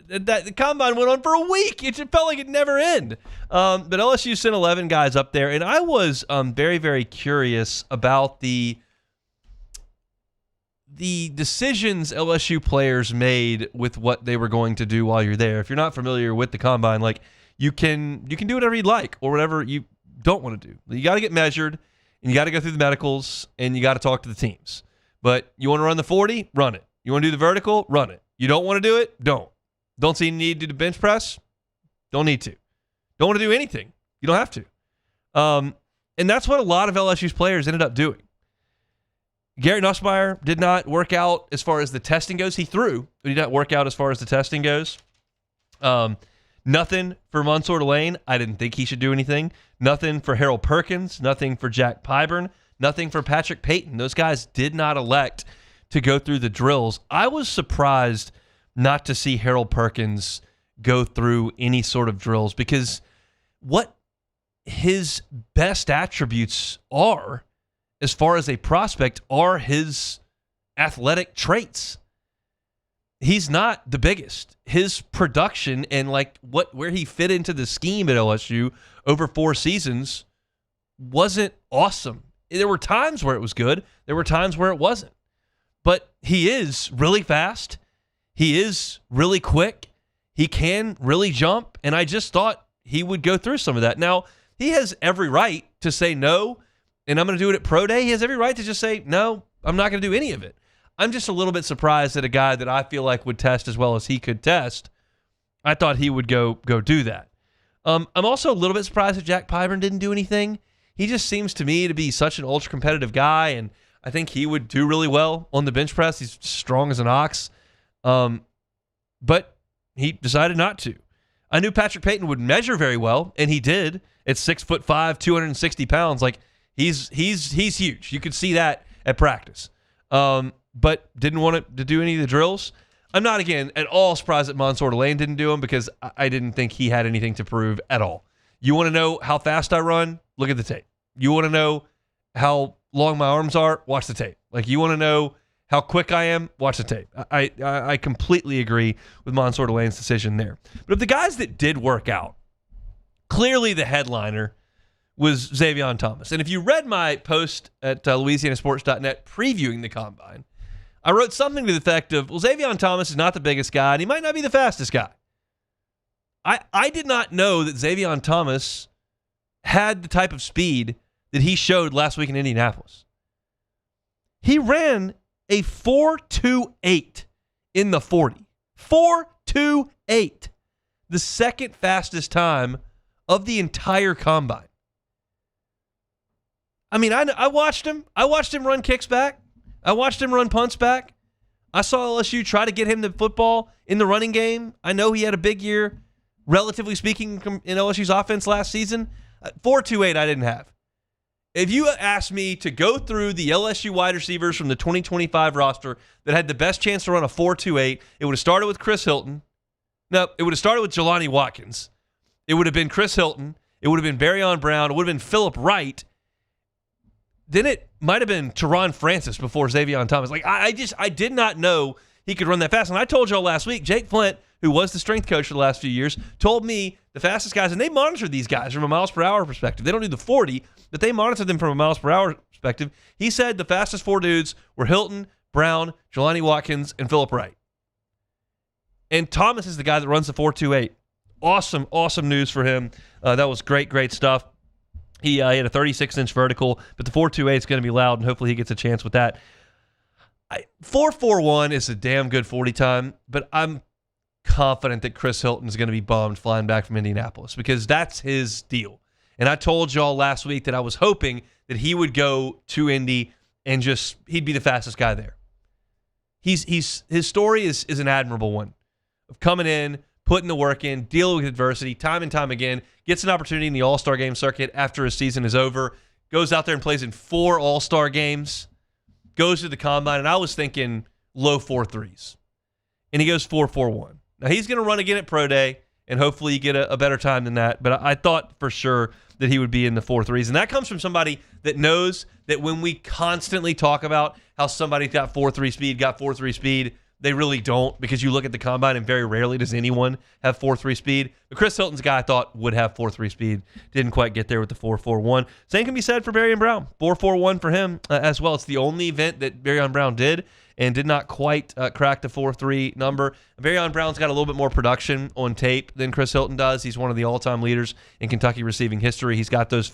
The Combine went on for a week. It felt like it never ended. But LSU sent 11 guys up there, and I was very, very curious about the decisions LSU players made with what they were going to do while you're there. If you're not familiar with the Combine, like you can do whatever you'd like or whatever you don't want to do. You got to get measured, and you got to go through the medicals, and you got to talk to the teams. But you want to run the 40? Run it. You want to do the vertical? Run it. You don't want to do it? Don't. Don't see any need to do the bench press? Don't need to. Don't want to do anything? You don't have to. And that's what a lot of LSU's players ended up doing. Garrett Nussmeier did not work out as far as the testing goes. He threw, but he did not work out as far as the testing goes. Nothing for Mansour Lane. I didn't think he should do anything. Nothing for Harold Perkins. Nothing for Jack Pyburn. Nothing for Patrick Payton. Those guys did not elect to go through the drills. I was surprised not to see Harold Perkins go through any sort of drills because what his best attributes are as far as a prospect are his athletic traits. He's not the biggest. His production and where he fit into the scheme at LSU over 4 seasons wasn't awesome. There were times where it was good. There were times where it wasn't. But he is really fast. He is really quick. He can really jump. And I just thought he would go through some of that. Now, he has every right to say no, and I'm going to do it at Pro Day. He has every right to just say, no, I'm not going to do any of it. I'm just a little bit surprised that a guy that I feel like would test as well as he could test, I thought he would go do that. I'm also a little bit surprised that Jack Pyburn didn't do anything. He just seems to me to be such an ultra-competitive guy, and I think he would do really well on the bench press. He's strong as an ox. But he decided not to. I knew Patrick Payton would measure very well, and he did at 6'5", 260 pounds. Like he's huge. You could see that at practice. But didn't want to do any of the drills. I'm not, again, at all surprised that Mansour Lane didn't do them because I didn't think he had anything to prove at all. You want to know how fast I run? Look at the tape. You want to know how long my arms are? Watch the tape. Like, you want to know how quick I am? Watch the tape. I completely agree with Mansour Lane's decision there. But of the guys that did work out, clearly the headliner was Xavier Thomas. And if you read my post at LouisianaSports.net previewing the Combine, I wrote something to the effect of, well, Xavier Thomas is not the biggest guy, and he might not be the fastest guy. I did not know that Xavier Thomas had the type of speed that he showed last week in Indianapolis. He ran a 4.28 in the 40. 4.28. The second fastest time of the entire Combine. I mean, I watched him. I watched him run kicks back. I watched him run punts back. I saw LSU try to get him the football in the running game. I know he had a big year, relatively speaking, in LSU's offense last season. 4.28 I didn't have. If you asked me to go through the LSU wide receivers from the 2025 roster that had the best chance to run a 4.28, it would have started with Chris Hilton. No, it would have started with Jelani Watkins. It would have been Chris Hilton. It would have been Barryon Brown. It would have been Phillip Wright. Then it might have been Teron Francis before Xavier Thomas. Like, I did not know he could run that fast. And I told y'all last week, Jake Flint, who was the strength coach for the last few years, told me the fastest guys, and they monitor these guys from a miles per hour perspective. They don't do the 40, but they monitor them from a miles per hour perspective. He said the fastest 4 dudes were Hilton, Brown, Jelani Watkins, and Phillip Wright. And Thomas is the guy that runs the 4.28. Awesome news for him. That was great stuff. He had a 36-inch vertical, but the 4.28 is going to be loud, and hopefully he gets a chance with that. 4.41 is a damn good 40 time, but I'm confident that Chris Hilton is going to be bummed flying back from Indianapolis because that's his deal. And I told y'all last week that I was hoping that he would go to Indy and he'd be the fastest guy there. His story is an admirable one of coming in, putting the work in, dealing with adversity time and time again, gets an opportunity in the All-Star game circuit after his season is over, goes out there and plays in 4 All-Star games, goes to the combine, and I was thinking low 4.3s. And he goes 4.41. Now, he's going to run again at Pro Day, and hopefully you get a better time than that. But I thought for sure that he would be in the 4.3s. And that comes from somebody that knows that when we constantly talk about how somebody's got 4.3 speed, they really don't, because you look at the combine and very rarely does anyone have 4.3 speed. But Chris Hilton's a guy I thought would have 4.3 speed. Didn't quite get there with the 4.41. Same can be said for Barrion Brown. 4.41 for him as well. It's the only event that Barrion Brown did and did not quite crack the 4.3 number. Barrion Brown's got a little bit more production on tape than Chris Hilton does. He's one of the all-time leaders in Kentucky receiving history. He's got those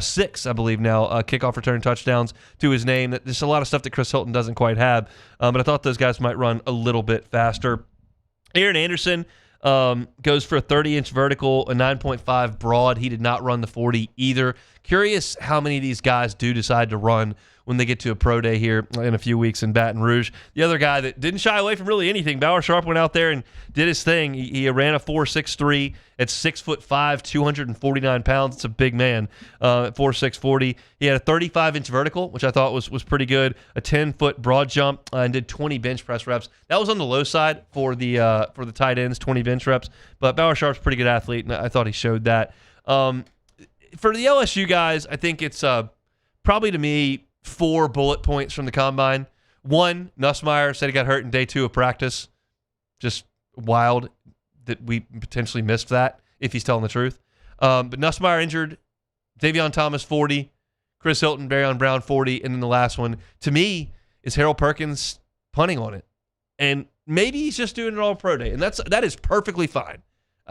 6, I believe now, kickoff return touchdowns to his name. There's a lot of stuff that Chris Hilton doesn't quite have, but I thought those guys might run a little bit faster. Aaron Anderson goes for a 30-inch vertical, a 9.5 broad. He did not run the 40 either. Curious how many of these guys do decide to run when they get to a pro day here in a few weeks in Baton Rouge. The other guy that didn't shy away from really anything, Bauer Sharp, went out there and did his thing. He ran a 4.63 at 6'5", 249 pounds. It's a big man at 4.6 40. He had a 35-inch vertical, which I thought was pretty good, a 10-foot broad jump, and did 20 bench press reps. That was on the low side for the tight ends, 20 bench reps. But Bauer Sharp's a pretty good athlete, and I thought he showed that. For the LSU guys, I think it's probably to me 4 bullet points from the combine. 1, Nussmeier said he got hurt in day 2 of practice. Just wild that we potentially missed that, if he's telling the truth. But Nussmeier injured, Davion Thomas 40, Chris Hilton, Barrion Brown 40, and then the last one, to me, is Harold Perkins punting on it. And maybe he's just doing it all pro day, and that is perfectly fine.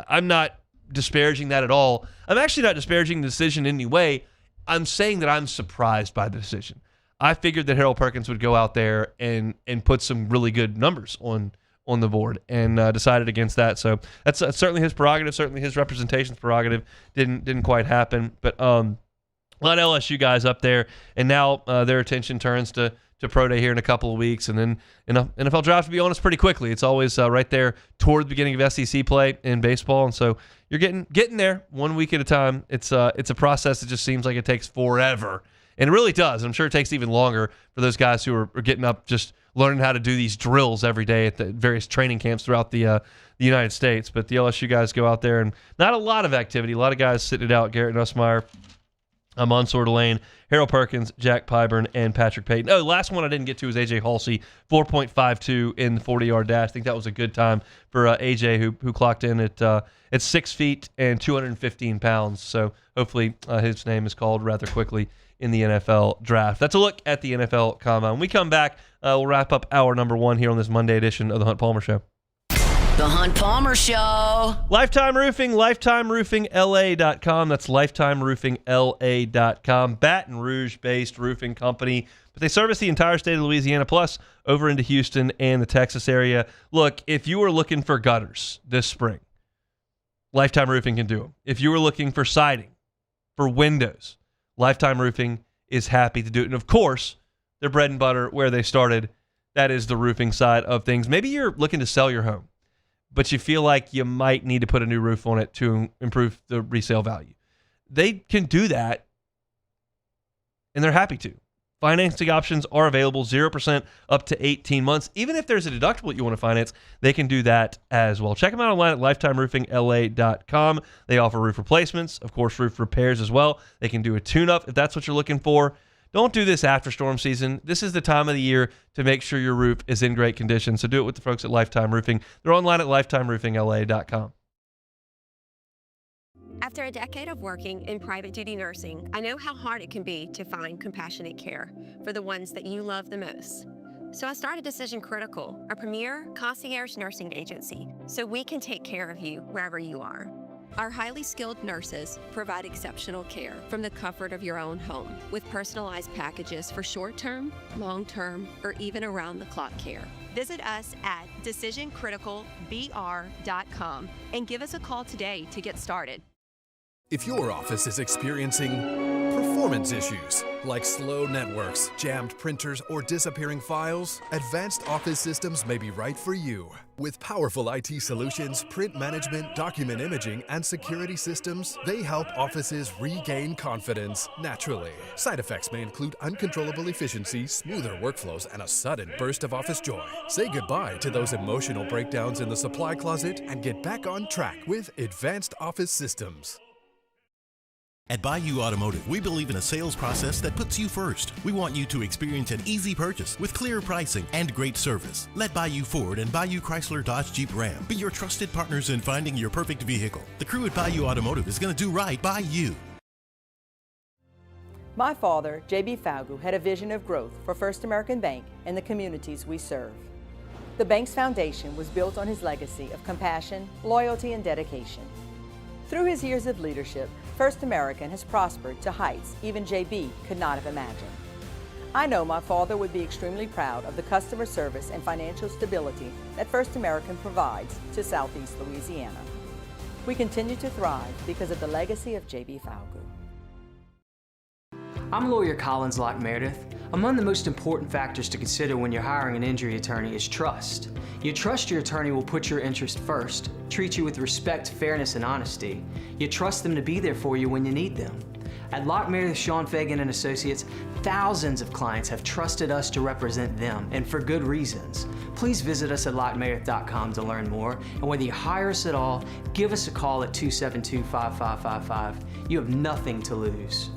I'm not disparaging that at all. I'm actually not disparaging the decision in any way. I'm saying that I'm surprised by the decision. I figured that Harold Perkins would go out there and put some really good numbers on the board, and decided against that. So that's certainly his prerogative, certainly his representation's prerogative. Didn't quite happen. But a lot of LSU guys up there, and now their attention turns to pro day here in a couple of weeks, and then NFL draft, to be honest, pretty quickly. It's always right there toward the beginning of SEC play in baseball, and so you're getting there 1 week at a time. It's a process that just seems like it takes forever, and it really does. I'm sure it takes even longer for those guys who are getting up, just learning how to do these drills every day at the various training camps throughout the United States. But the LSU guys go out there, and not a lot of activity. A lot of guys sitting it out. Garrett Nussmeier, Mansour Delane, Harold Perkins, Jack Pyburn, and Patrick Payton. Oh, the last one I didn't get to was A.J. Halsey, 4.52 in the 40-yard dash. I think that was a good time for A.J., who clocked in at 6 feet and 215 pounds. So hopefully his name is called rather quickly in the NFL draft. That's a look at the NFL Combine. When we come back, we'll wrap up hour number 1 here on this Monday edition of The Hunt Palmer Show. The Hunt Palmer Show. Lifetime Roofing, LifetimeRoofingLA.com. That's LifetimeRoofingLA.com. Baton Rouge-based roofing company, but they service the entire state of Louisiana, plus over into Houston and the Texas area. Look, if you were looking for gutters this spring, Lifetime Roofing can do them. If you were looking for siding, for windows, Lifetime Roofing is happy to do it. And of course, their bread and butter, where they started, that is the roofing side of things. Maybe you're looking to sell your home, but you feel like you might need to put a new roof on it to improve the resale value. They can do that, and they're happy to. Financing options are available, 0% up to 18 months. Even if there's a deductible you want to finance, they can do that as well. Check them out online at LifetimeRoofingLA.com. They offer roof replacements, of course, roof repairs as well. They can do a tune-up if that's what you're looking for. Don't do this after storm season. This is the time of the year to make sure your roof is in great condition. So do it with the folks at Lifetime Roofing. They're online at LifetimeRoofingLA.com. After a decade of working in private duty nursing, I know how hard it can be to find compassionate care for the ones that you love the most. So I started Decision Critical, a premier concierge nursing agency, so we can take care of you wherever you are. Our highly skilled nurses provide exceptional care from the comfort of your own home, with personalized packages for short-term, long-term, or even around-the-clock care. Visit us at decisioncriticalbr.com and give us a call today to get started. If your office is experiencing performance issues like slow networks, jammed printers, or disappearing files, Advanced Office Systems may be right for you. With powerful IT solutions, print management, document imaging, and security systems, they help offices regain confidence naturally. Side effects may include uncontrollable efficiency, smoother workflows, and a sudden burst of office joy. Say goodbye to those emotional breakdowns in the supply closet and get back on track with Advanced Office Systems. At Bayou Automotive, we believe in a sales process that puts you first. We want you to experience an easy purchase with clear pricing and great service. Let Bayou Ford and Bayou Chrysler Dodge Jeep Ram be your trusted partners in finding your perfect vehicle. The crew at Bayou Automotive is going to do right by you. My father, J.B. Falgu, had a vision of growth for First American Bank and the communities we serve. The bank's foundation was built on his legacy of compassion, loyalty, and dedication. Through his years of leadership, First American has prospered to heights even JB could not have imagined. I know my father would be extremely proud of the customer service and financial stability that First American provides to Southeast Louisiana. We continue to thrive because of the legacy of JB Falgu. I'm lawyer Collins Locke Meredith. Among the most important factors to consider when you're hiring an injury attorney is trust. You trust your attorney will put your interest first, treat you with respect, fairness, and honesty. You trust them to be there for you when you need them. At Locke Meredith, Sean Fagan & Associates, thousands of clients have trusted us to represent them, and for good reasons. Please visit us at LockeMeredith.com to learn more, and whether you hire us at all, give us a call at 272-5555. You have nothing to lose.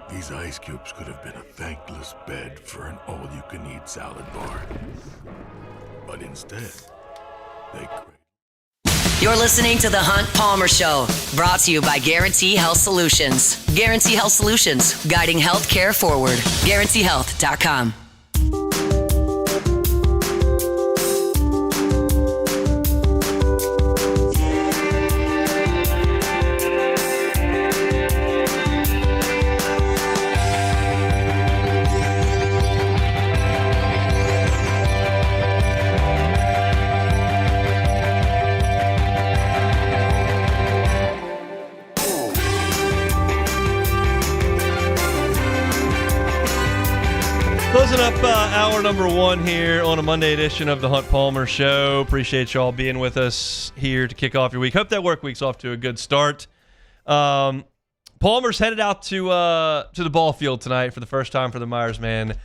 These ice cubes could have been a thankless bed for an all-you-can-eat salad bar. But instead, they You're listening to The Hunt Palmer Show, brought to you by Guarantee Health Solutions. Guarantee Health Solutions, guiding health care forward. GuaranteeHealth.com. Closing up hour number one here on a Monday edition of the Hunt Palmer Show. Appreciate y'all being with us here to kick off your week. Hope that work week's off to a good start. Palmer's headed out to the ball field tonight for the first time for the Myers man.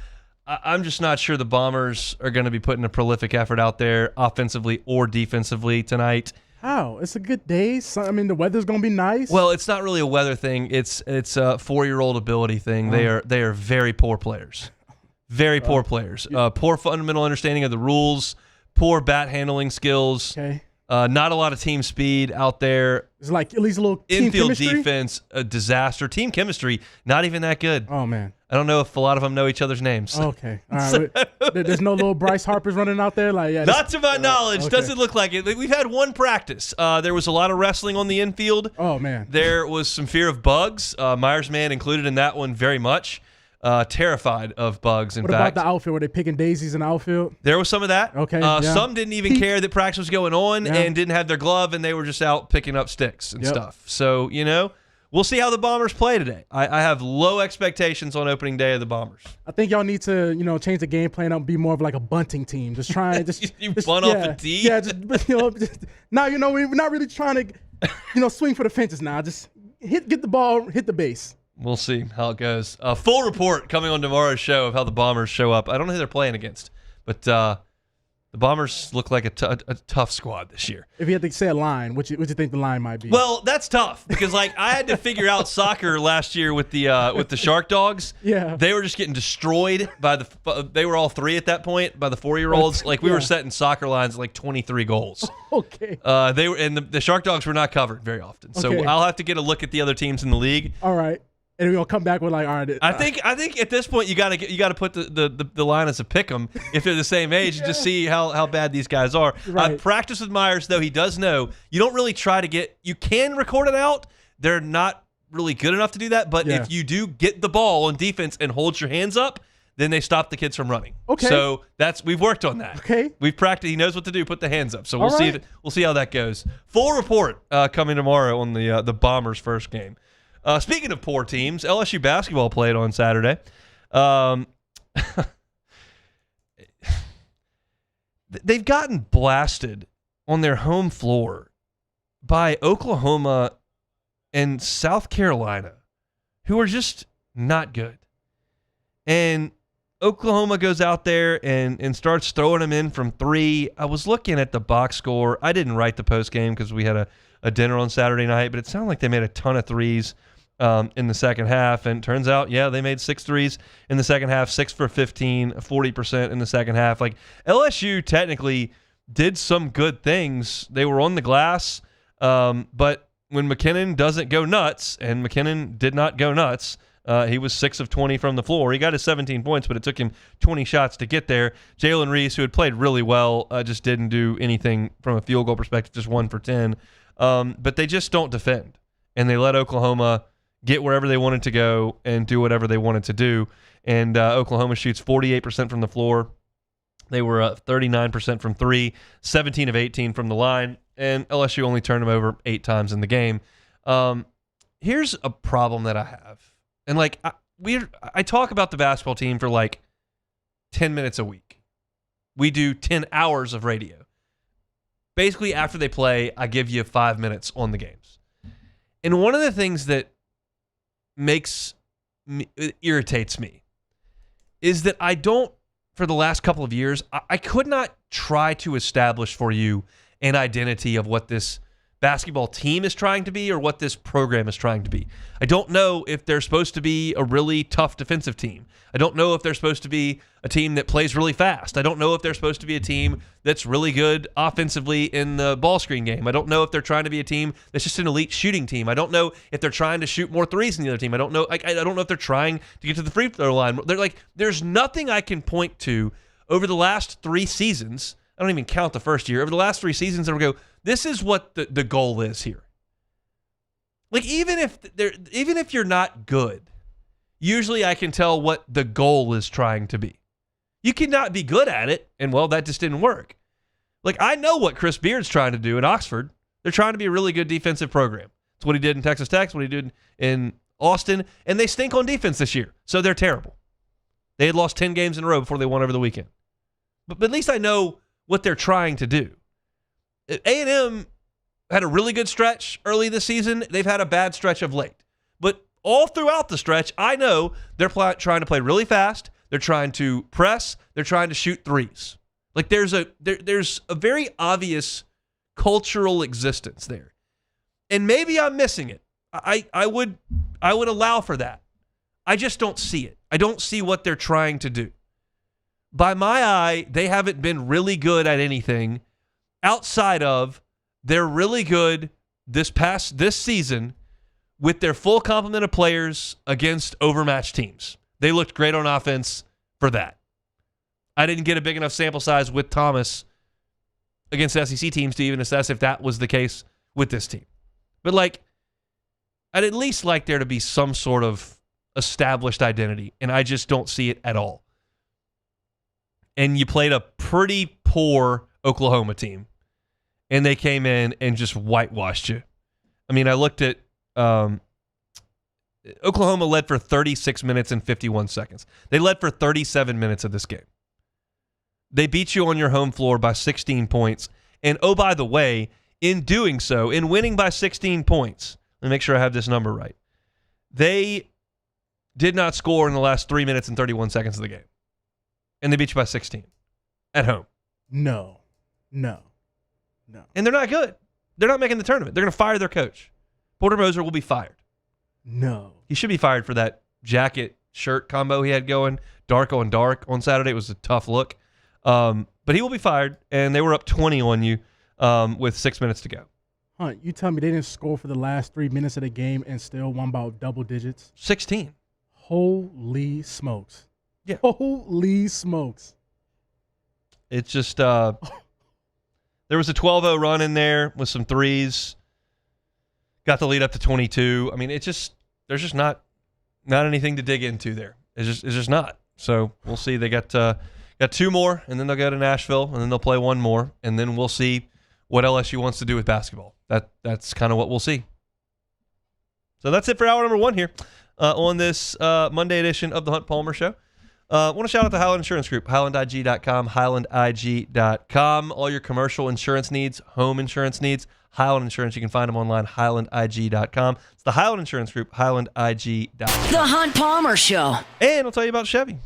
I'm just not sure the Bombers are going to be putting a prolific effort out there offensively or defensively tonight. How? It's a good day. So, I mean, the weather's going to be nice. Well, it's not really a weather thing. It's a 4-year-old ability thing. They are very poor players. Very poor players. Poor fundamental understanding of the rules, poor bat handling skills. Okay. Not a lot of team speed out there. It's like at least a little team infield chemistry? defense, a disaster. Team chemistry, not even that good. Oh, man. I don't know if a lot of them know each other's names. Okay. All right. There's no little Bryce Harpers running out there? Not to my knowledge. Okay. Doesn't look like it. We've had one practice. There was a lot of wrestling on the infield. Oh, man. There was some fear of bugs. Myers man included in that one very much. Terrified of bugs, in fact. What about the outfield? Were they picking daisies in the outfield? There was some of that. Okay. Some didn't even care that practice was going on and didn't have their glove, and they were just out picking up sticks and stuff. So, we'll see how the Bombers play today. I have low expectations on opening day of the Bombers. I think y'all need to, change the game plan up and be more of like a bunting team. Just try and just bunt off a tee? Yeah, now we're not really trying to, swing for the fences now. Just get the ball, hit the base. We'll see how it goes. Full report coming on tomorrow's show of how the Bombers show up. I don't know who they're playing against, but The Bombers look like a tough squad this year. If you had to say a line, what you think the line might be? Well, that's tough because I had to figure out soccer last year with the Shark Dogs. Yeah, they were just getting destroyed by they were all 3 at that point by the 4-year-olds. Like we were setting soccer lines at like 23 goals. Okay. They were, and the Shark Dogs were not covered very often. So Okay. I'll have to get a look at the other teams in the league. All right. And we're gonna come back with like, all right. I think at this point you got to put the line as a pick 'em if they're the same age and just see how bad these guys are. Right. I've practiced with Myers though. He does know you don't really try to you can record it out. They're not really good enough to do that, but if you do get the ball on defense and hold your hands up, then they stop the kids from running. Okay. So we've worked on that. Okay. We've practiced. He knows what to do. Put the hands up. So we'll All see. right. We'll see how that goes. Full report coming tomorrow on the Bombers' first game. Speaking of poor teams, LSU basketball played on Saturday. They've gotten blasted on their home floor by Oklahoma and South Carolina, who are just not good. And Oklahoma goes out there and starts throwing them in from 3. I was looking at the box score. I didn't write the post game because we had a dinner on Saturday night, but it sounded like they made a ton of threes in the second half. And turns out, they made 6 threes in the second half, 6 for 15, 40% in the second half. Like LSU technically did some good things. They were on the glass, but when McKinnon doesn't go nuts, and McKinnon did not go nuts, he was 6 of 20 from the floor. He got his 17 points, but it took him 20 shots to get there. Jalen Reese, who had played really well, just didn't do anything from a field goal perspective, just 1 for 10. But they just don't defend, and they let Oklahoma get wherever they wanted to go and do whatever they wanted to do. And Oklahoma shoots 48% from the floor. They were 39% from 3, 17 of 18 from the line, and LSU only turned them over 8 times in the game. Here's a problem that I have. And I talk about the basketball team for like 10 minutes a week. We do 10 hours of radio. Basically, after they play, I give you 5 minutes on the games. And one of the things that irritates me is that I don't, for the last couple of years, I could not try to establish for you an identity of what this basketball team is trying to be or what this program is trying to be. I don't know if they're supposed to be a really tough defensive team. I don't know if they're supposed to be a team that plays really fast. I don't know if they're supposed to be a team that's really good offensively in the ball screen game. I don't know if they're trying to be a team that's just an elite shooting team. I don't know if they're trying to shoot more threes than the other team. I don't know. I don't know if they're trying to get to the free throw line. There's nothing I can point to over the last 3 seasons. I don't even count the first year. Over the last 3 seasons, that we go, this is what the goal is here. Like even if you're not good, usually I can tell what the goal is trying to be. You cannot be good at it, and that just didn't work. Like I know what Chris Beard's trying to do in Oxford. They're trying to be a really good defensive program. It's what he did in Texas Tech, it's what he did in Austin, and they stink on defense this year, so they're terrible. They had lost 10 games in a row before they won over the weekend. But at least I know what they're trying to do. A&M had a really good stretch early this season. They've had a bad stretch of late. But all throughout the stretch, I know they're trying to play really fast. They're trying to press. They're trying to shoot threes. Like there's a very obvious cultural existence there. And maybe I'm missing it. I would allow for that. I just don't see it. I don't see what they're trying to do. By my eye, they haven't been really good at anything outside of they're really good this season with their full complement of players against overmatched teams. They looked great on offense for that. I didn't get a big enough sample size with Thomas against SEC teams to even assess if that was the case with this team. But I'd at least like there to be some sort of established identity, and I just don't see it at all. And you played a pretty poor Oklahoma team, and they came in and just whitewashed you. I mean, I looked at Oklahoma led for 36 minutes and 51 seconds. They led for 37 minutes of this game. They beat you on your home floor by 16 points. And oh, by the way, in doing so, in winning by 16 points, let me make sure I have this number right. They did not score in the last 3 minutes and 31 seconds of the game. And they beat you by 16 at home. No. And they're not good. They're not making the tournament. They're going to fire their coach. Porter Moser will be fired. No. He should be fired for that jacket-shirt combo he had going, dark on dark on Saturday. It was a tough look. But he will be fired, and they were up 20 on you with 6 minutes to go. Hunt, you tell me they didn't score for the last 3 minutes of the game and still won by double digits? 16. Holy smokes. Yeah. Holy smokes. It's just there was a 12-0 run in there with some threes. Got the lead up to 22. I mean, there's just not anything to dig into there. It's just not. So we'll see. They got 2 more, and then they'll go to Nashville, and then they'll play 1 more, and then we'll see what LSU wants to do with basketball. That's kind of what we'll see. So that's it for hour number 1 here on this Monday edition of the Hunt Palmer Show. I want to shout out the Highland Insurance Group, HighlandIG.com, HighlandIG.com. All your commercial insurance needs, home insurance needs, Highland Insurance. You can find them online, HighlandIG.com. It's the Highland Insurance Group, HighlandIG.com. The Hunt Palmer Show. And I'll tell you about Chevy.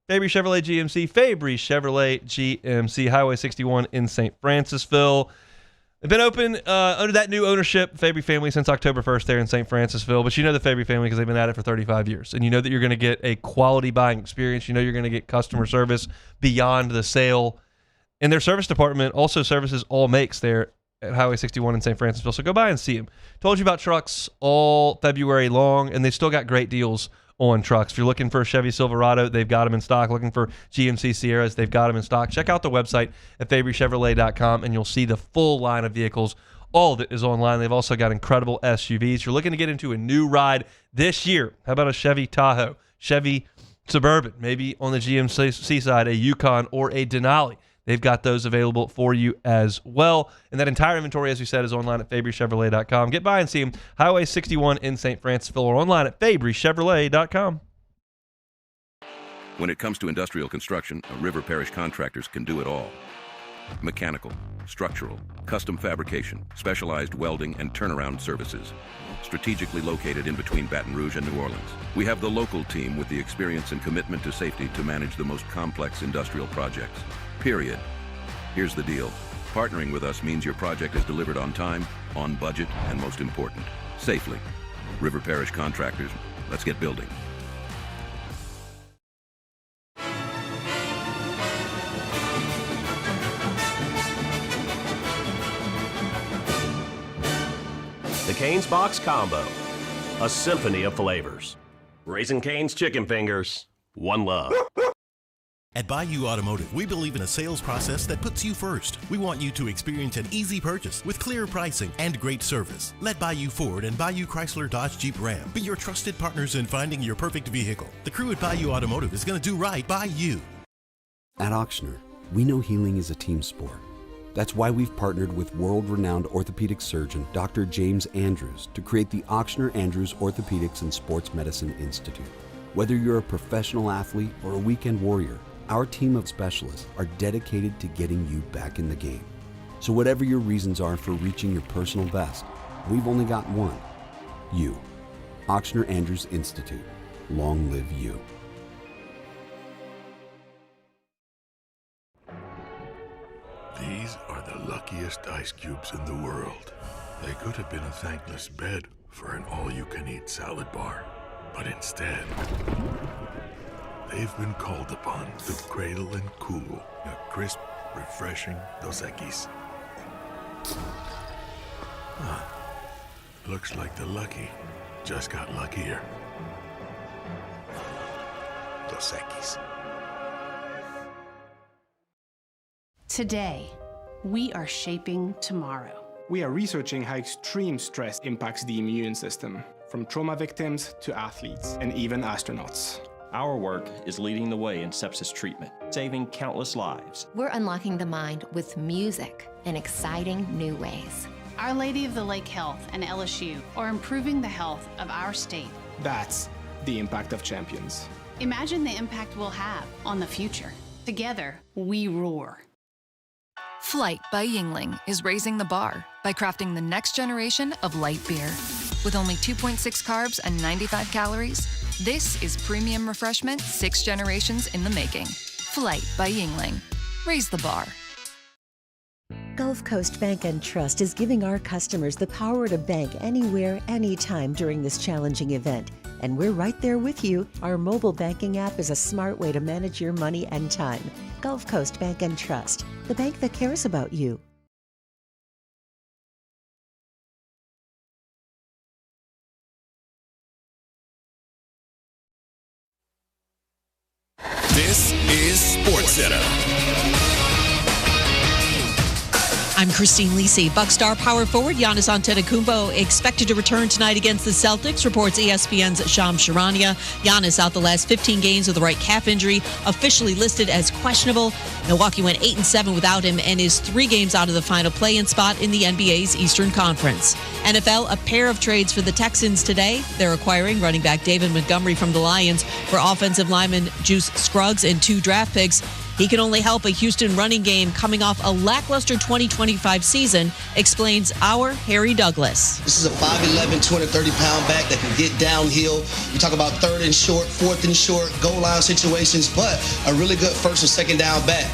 Fabry Chevrolet GMC, Fabry Chevrolet GMC, Highway 61 in St. Francisville. They've been open under that new ownership, Fabry family, since October 1st there in St. Francisville. But you know the Fabry family because they've been at it for 35 years. And you know that you're going to get a quality buying experience. You know you're going to get customer service beyond the sale. And their service department also services all makes there at Highway 61 in St. Francisville. So go by and see them. Told you about trucks all February long, and they've still got great deals on trucks. If you're looking for a Chevy Silverado, they've got them in stock. Looking for GMC Sierras, they've got them in stock. Check out the website at FabryChevrolet.com, and you'll see the full line of vehicles. All of it is online. They've also got incredible SUVs. You're looking to get into a new ride this year. How about a Chevy Tahoe, Chevy Suburban, maybe on the GMC side, a Yukon or a Denali. They've got those available for you as well. And that entire inventory, as we said, is online at FabryChevrolet.com. Get by and see them. Highway 61 in St. Francisville or online at FabryChevrolet.com. When it comes to industrial construction, River Parish Contractors can do it all. Mechanical, structural, custom fabrication, specialized welding, and turnaround services. Strategically located in between Baton Rouge and New Orleans, we have the local team with the experience and commitment to safety to manage the most complex industrial projects. Period. Here's the deal. Partnering with us means your project is delivered on time, on budget, and most important, safely. River Parish Contractors, let's get building. The Cane's Box Combo, a symphony of flavors. Raising Cane's Chicken Fingers, one love. At Bayou Automotive, we believe in a sales process that puts you first. We want you to experience an easy purchase with clear pricing and great service. Let Bayou Ford and Bayou Chrysler Dodge Jeep Ram be your trusted partners in finding your perfect vehicle. The crew at Bayou Automotive is going to do right by you. At Auctioner, we know healing is a team sport. That's why we've partnered with world-renowned orthopedic surgeon Dr. James Andrews to create the Auctioner Andrews Orthopedics and Sports Medicine Institute. Whether you're a professional athlete or a weekend warrior, our team of specialists are dedicated to getting you back in the game. So whatever your reasons are for reaching your personal best, we've only got one. You. Auctioner Andrews Institute. Long live you. These are the luckiest ice cubes in the world. They could have been a thankless bed for an all-you-can-eat salad bar. But instead, they've been called upon to cradle and cool a crisp, refreshing Dos Equis. Looks like the lucky just got luckier. Dos Equis. Today, we are shaping tomorrow. We are researching how extreme stress impacts the immune system, from trauma victims to athletes and even astronauts. Our work is leading the way in sepsis treatment, saving countless lives. We're unlocking the mind with music in exciting new ways. Our Lady of the Lake Health and LSU are improving the health of our state. That's the impact of champions. Imagine the impact we'll have on the future. Together, we roar. Flight by Yingling is raising the bar by crafting the next generation of light beer. With only 2.6 carbs and 95 calories, this is premium refreshment 6 generations in the making. Flight by Yingling. Raise the bar. Gulf Coast Bank and Trust is giving our customers the power to bank anywhere, anytime during this challenging event. And we're right there with you. Our mobile banking app is a smart way to manage your money and time. Gulf Coast Bank and Trust, the bank that cares about you. This is SportsCenter. I'm Christine Lisi. Buck star power forward Giannis Antetokounmpo expected to return tonight against the Celtics, reports ESPN's Shams Charania. Giannis out the last 15 games with a right calf injury, officially listed as questionable. Milwaukee went 8-7 without him and is 3 games out of the final play-in spot in the NBA's Eastern Conference. NFL, a pair of trades for the Texans today. They're acquiring running back David Montgomery from the Lions for offensive lineman Juice Scruggs and 2 draft picks. He can only help a Houston running game coming off a lackluster 2025 season, explains our Harry Douglas. This is a 5'11", 230-pound back that can get downhill. You talk about 3rd and short, 4th and short, goal line situations, but a really good 1st and 2nd down back.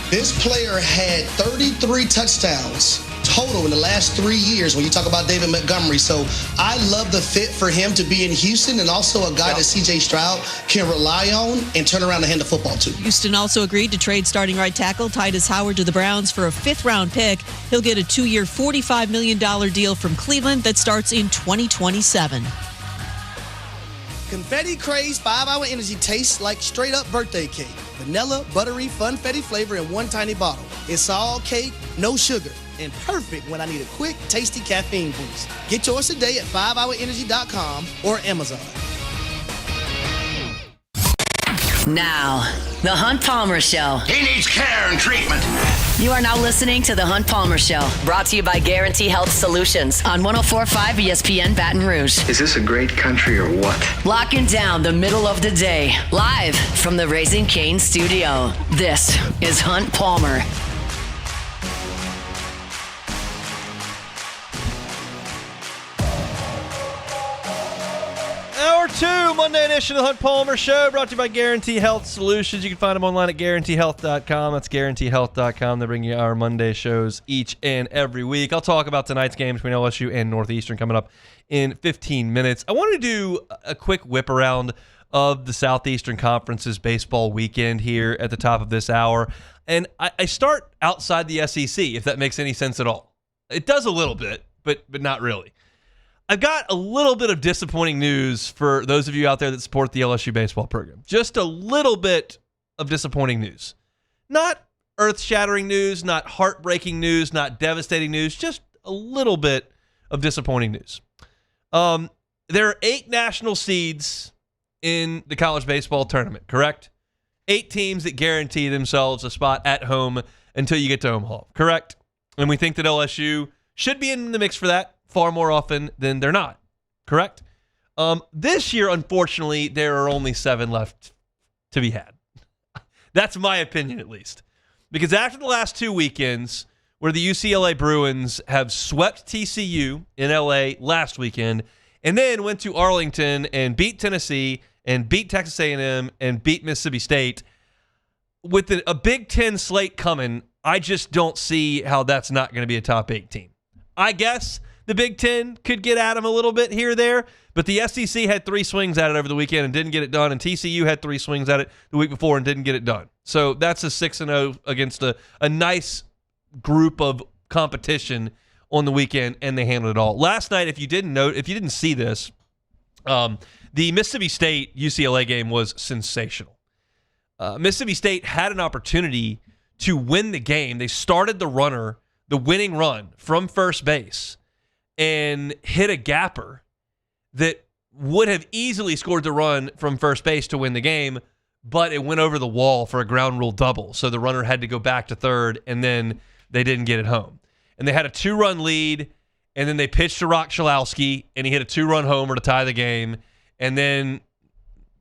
This player had 33 touchdowns total in the last 3 years when you talk about David Montgomery. So I love the fit for him to be in Houston, and also a guy that C.J. Stroud can rely on and turn around and hand the football to. Houston also agreed to trade starting right tackle Titus Howard to the Browns for a 5th-round pick. He'll get a 2-year, $45 million deal from Cleveland that starts in 2027. Confetti Craze 5-Hour Energy tastes like straight-up birthday cake. Vanilla, buttery, funfetti flavor in one tiny bottle. It's all cake, no sugar, and perfect when I need a quick, tasty caffeine boost. Get yours today at 5hourenergy.com or Amazon. Now, The Hunt Palmer Show. He needs care and treatment. You are now listening to The Hunt Palmer Show, brought to you by Guarantee Health Solutions on 104.5 ESPN Baton Rouge. Is this a great country or what? Locking down the middle of the day, live from the Raising Cane studio. This is Hunt Palmer. Hour 2, Monday edition of the Hunt Palmer Show, brought to you by Guarantee Health Solutions. You can find them online at GuaranteeHealth.com. That's GuaranteeHealth.com. They bring you our Monday shows each and every week. I'll talk about tonight's game between LSU and Northeastern coming up in 15 minutes. I want to do a quick whip around of the Southeastern Conference's baseball weekend here at the top of this hour. And I start outside the SEC, if that makes any sense at all. It does a little bit, but not really. I've got a little bit of disappointing news for those of you out there that support the LSU baseball program. Just a little bit of disappointing news. Not earth-shattering news, not heartbreaking news, not devastating news, just a little bit of disappointing news. There are 8 national seeds in the college baseball tournament, correct? 8 teams that guarantee themselves a spot at home until you get to Omaha, correct? And we think that LSU should be in the mix for that far more often than they're not, correct? This year, unfortunately, there are only 7 left to be had. That's my opinion, at least. Because after the last 2 weekends, where the UCLA Bruins have swept TCU in LA last weekend, and then went to Arlington and beat Tennessee and beat Texas A&M and beat Mississippi State, with a Big Ten slate coming, I just don't see how that's not going to be a top 8 team. I guess the Big Ten could get at them a little bit here or there, but the SEC had 3 swings at it over the weekend and didn't get it done, and TCU had 3 swings at it the week before and didn't get it done. So that's a 6-0 against a nice group of competition on the weekend, and they handled it all. Last night, if you didn't see this, the Mississippi State UCLA game was sensational. Mississippi State had an opportunity to win the game. They started the winning run from first base, and hit a gapper that would have easily scored the run from first base to win the game, but it went over the wall for a ground rule double. So the runner had to go back to third, and then they didn't get it home. And they had a 2-run lead, and then they pitched to Rock Chalowski, and he hit a 2-run homer to tie the game. And then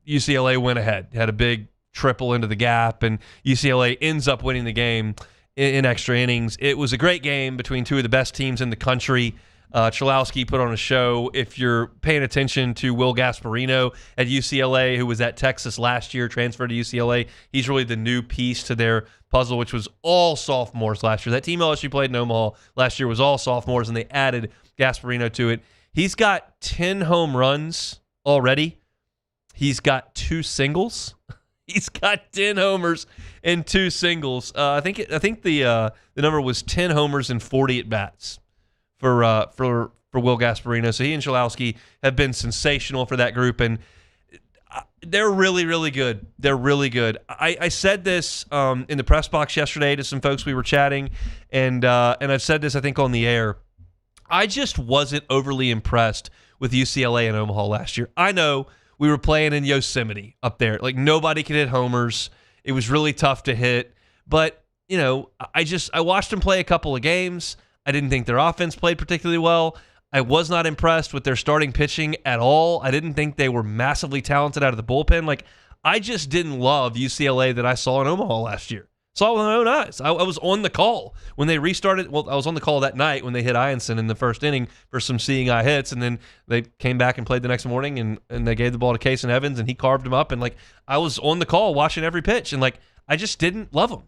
UCLA went ahead, had a big triple into the gap, and UCLA ends up winning the game in extra innings. It was a great game between 2 of the best teams in the country. Chalowski put on a show. If you're paying attention to Will Gasparino at UCLA, who was at Texas last year, transferred to UCLA, he's really the new piece to their puzzle, which was all sophomores last year. That team LSU played in Omaha last year was all sophomores, and they added Gasparino to it. He's got 10 home runs already. He's got 2 singles. He's got 10 homers and 2 singles. I think the number was 10 homers and 40 at bats for Will Gasparino. So he and Chalowski have been sensational for that group, and they're really, really good. They're really good. I said this in the press box yesterday to some folks we were chatting, and I've said this I think on the air. I just wasn't overly impressed with UCLA and Omaha last year. I know we were playing in Yosemite up there. Like, nobody could hit homers. It was really tough to hit. But, I watched them play a couple of games. I didn't think their offense played particularly well. I was not impressed with their starting pitching at all. I didn't think they were massively talented out of the bullpen. Like, I just didn't love UCLA that I saw in Omaha last year. Saw it with my own eyes. I was on the call when they restarted. Well, I was on the call that night when they hit Ianson in the first inning for some seeing eye hits, and then they came back and played the next morning, and they gave the ball to Case and Evans, and he carved him up. And I was on the call watching every pitch, and I just didn't love them.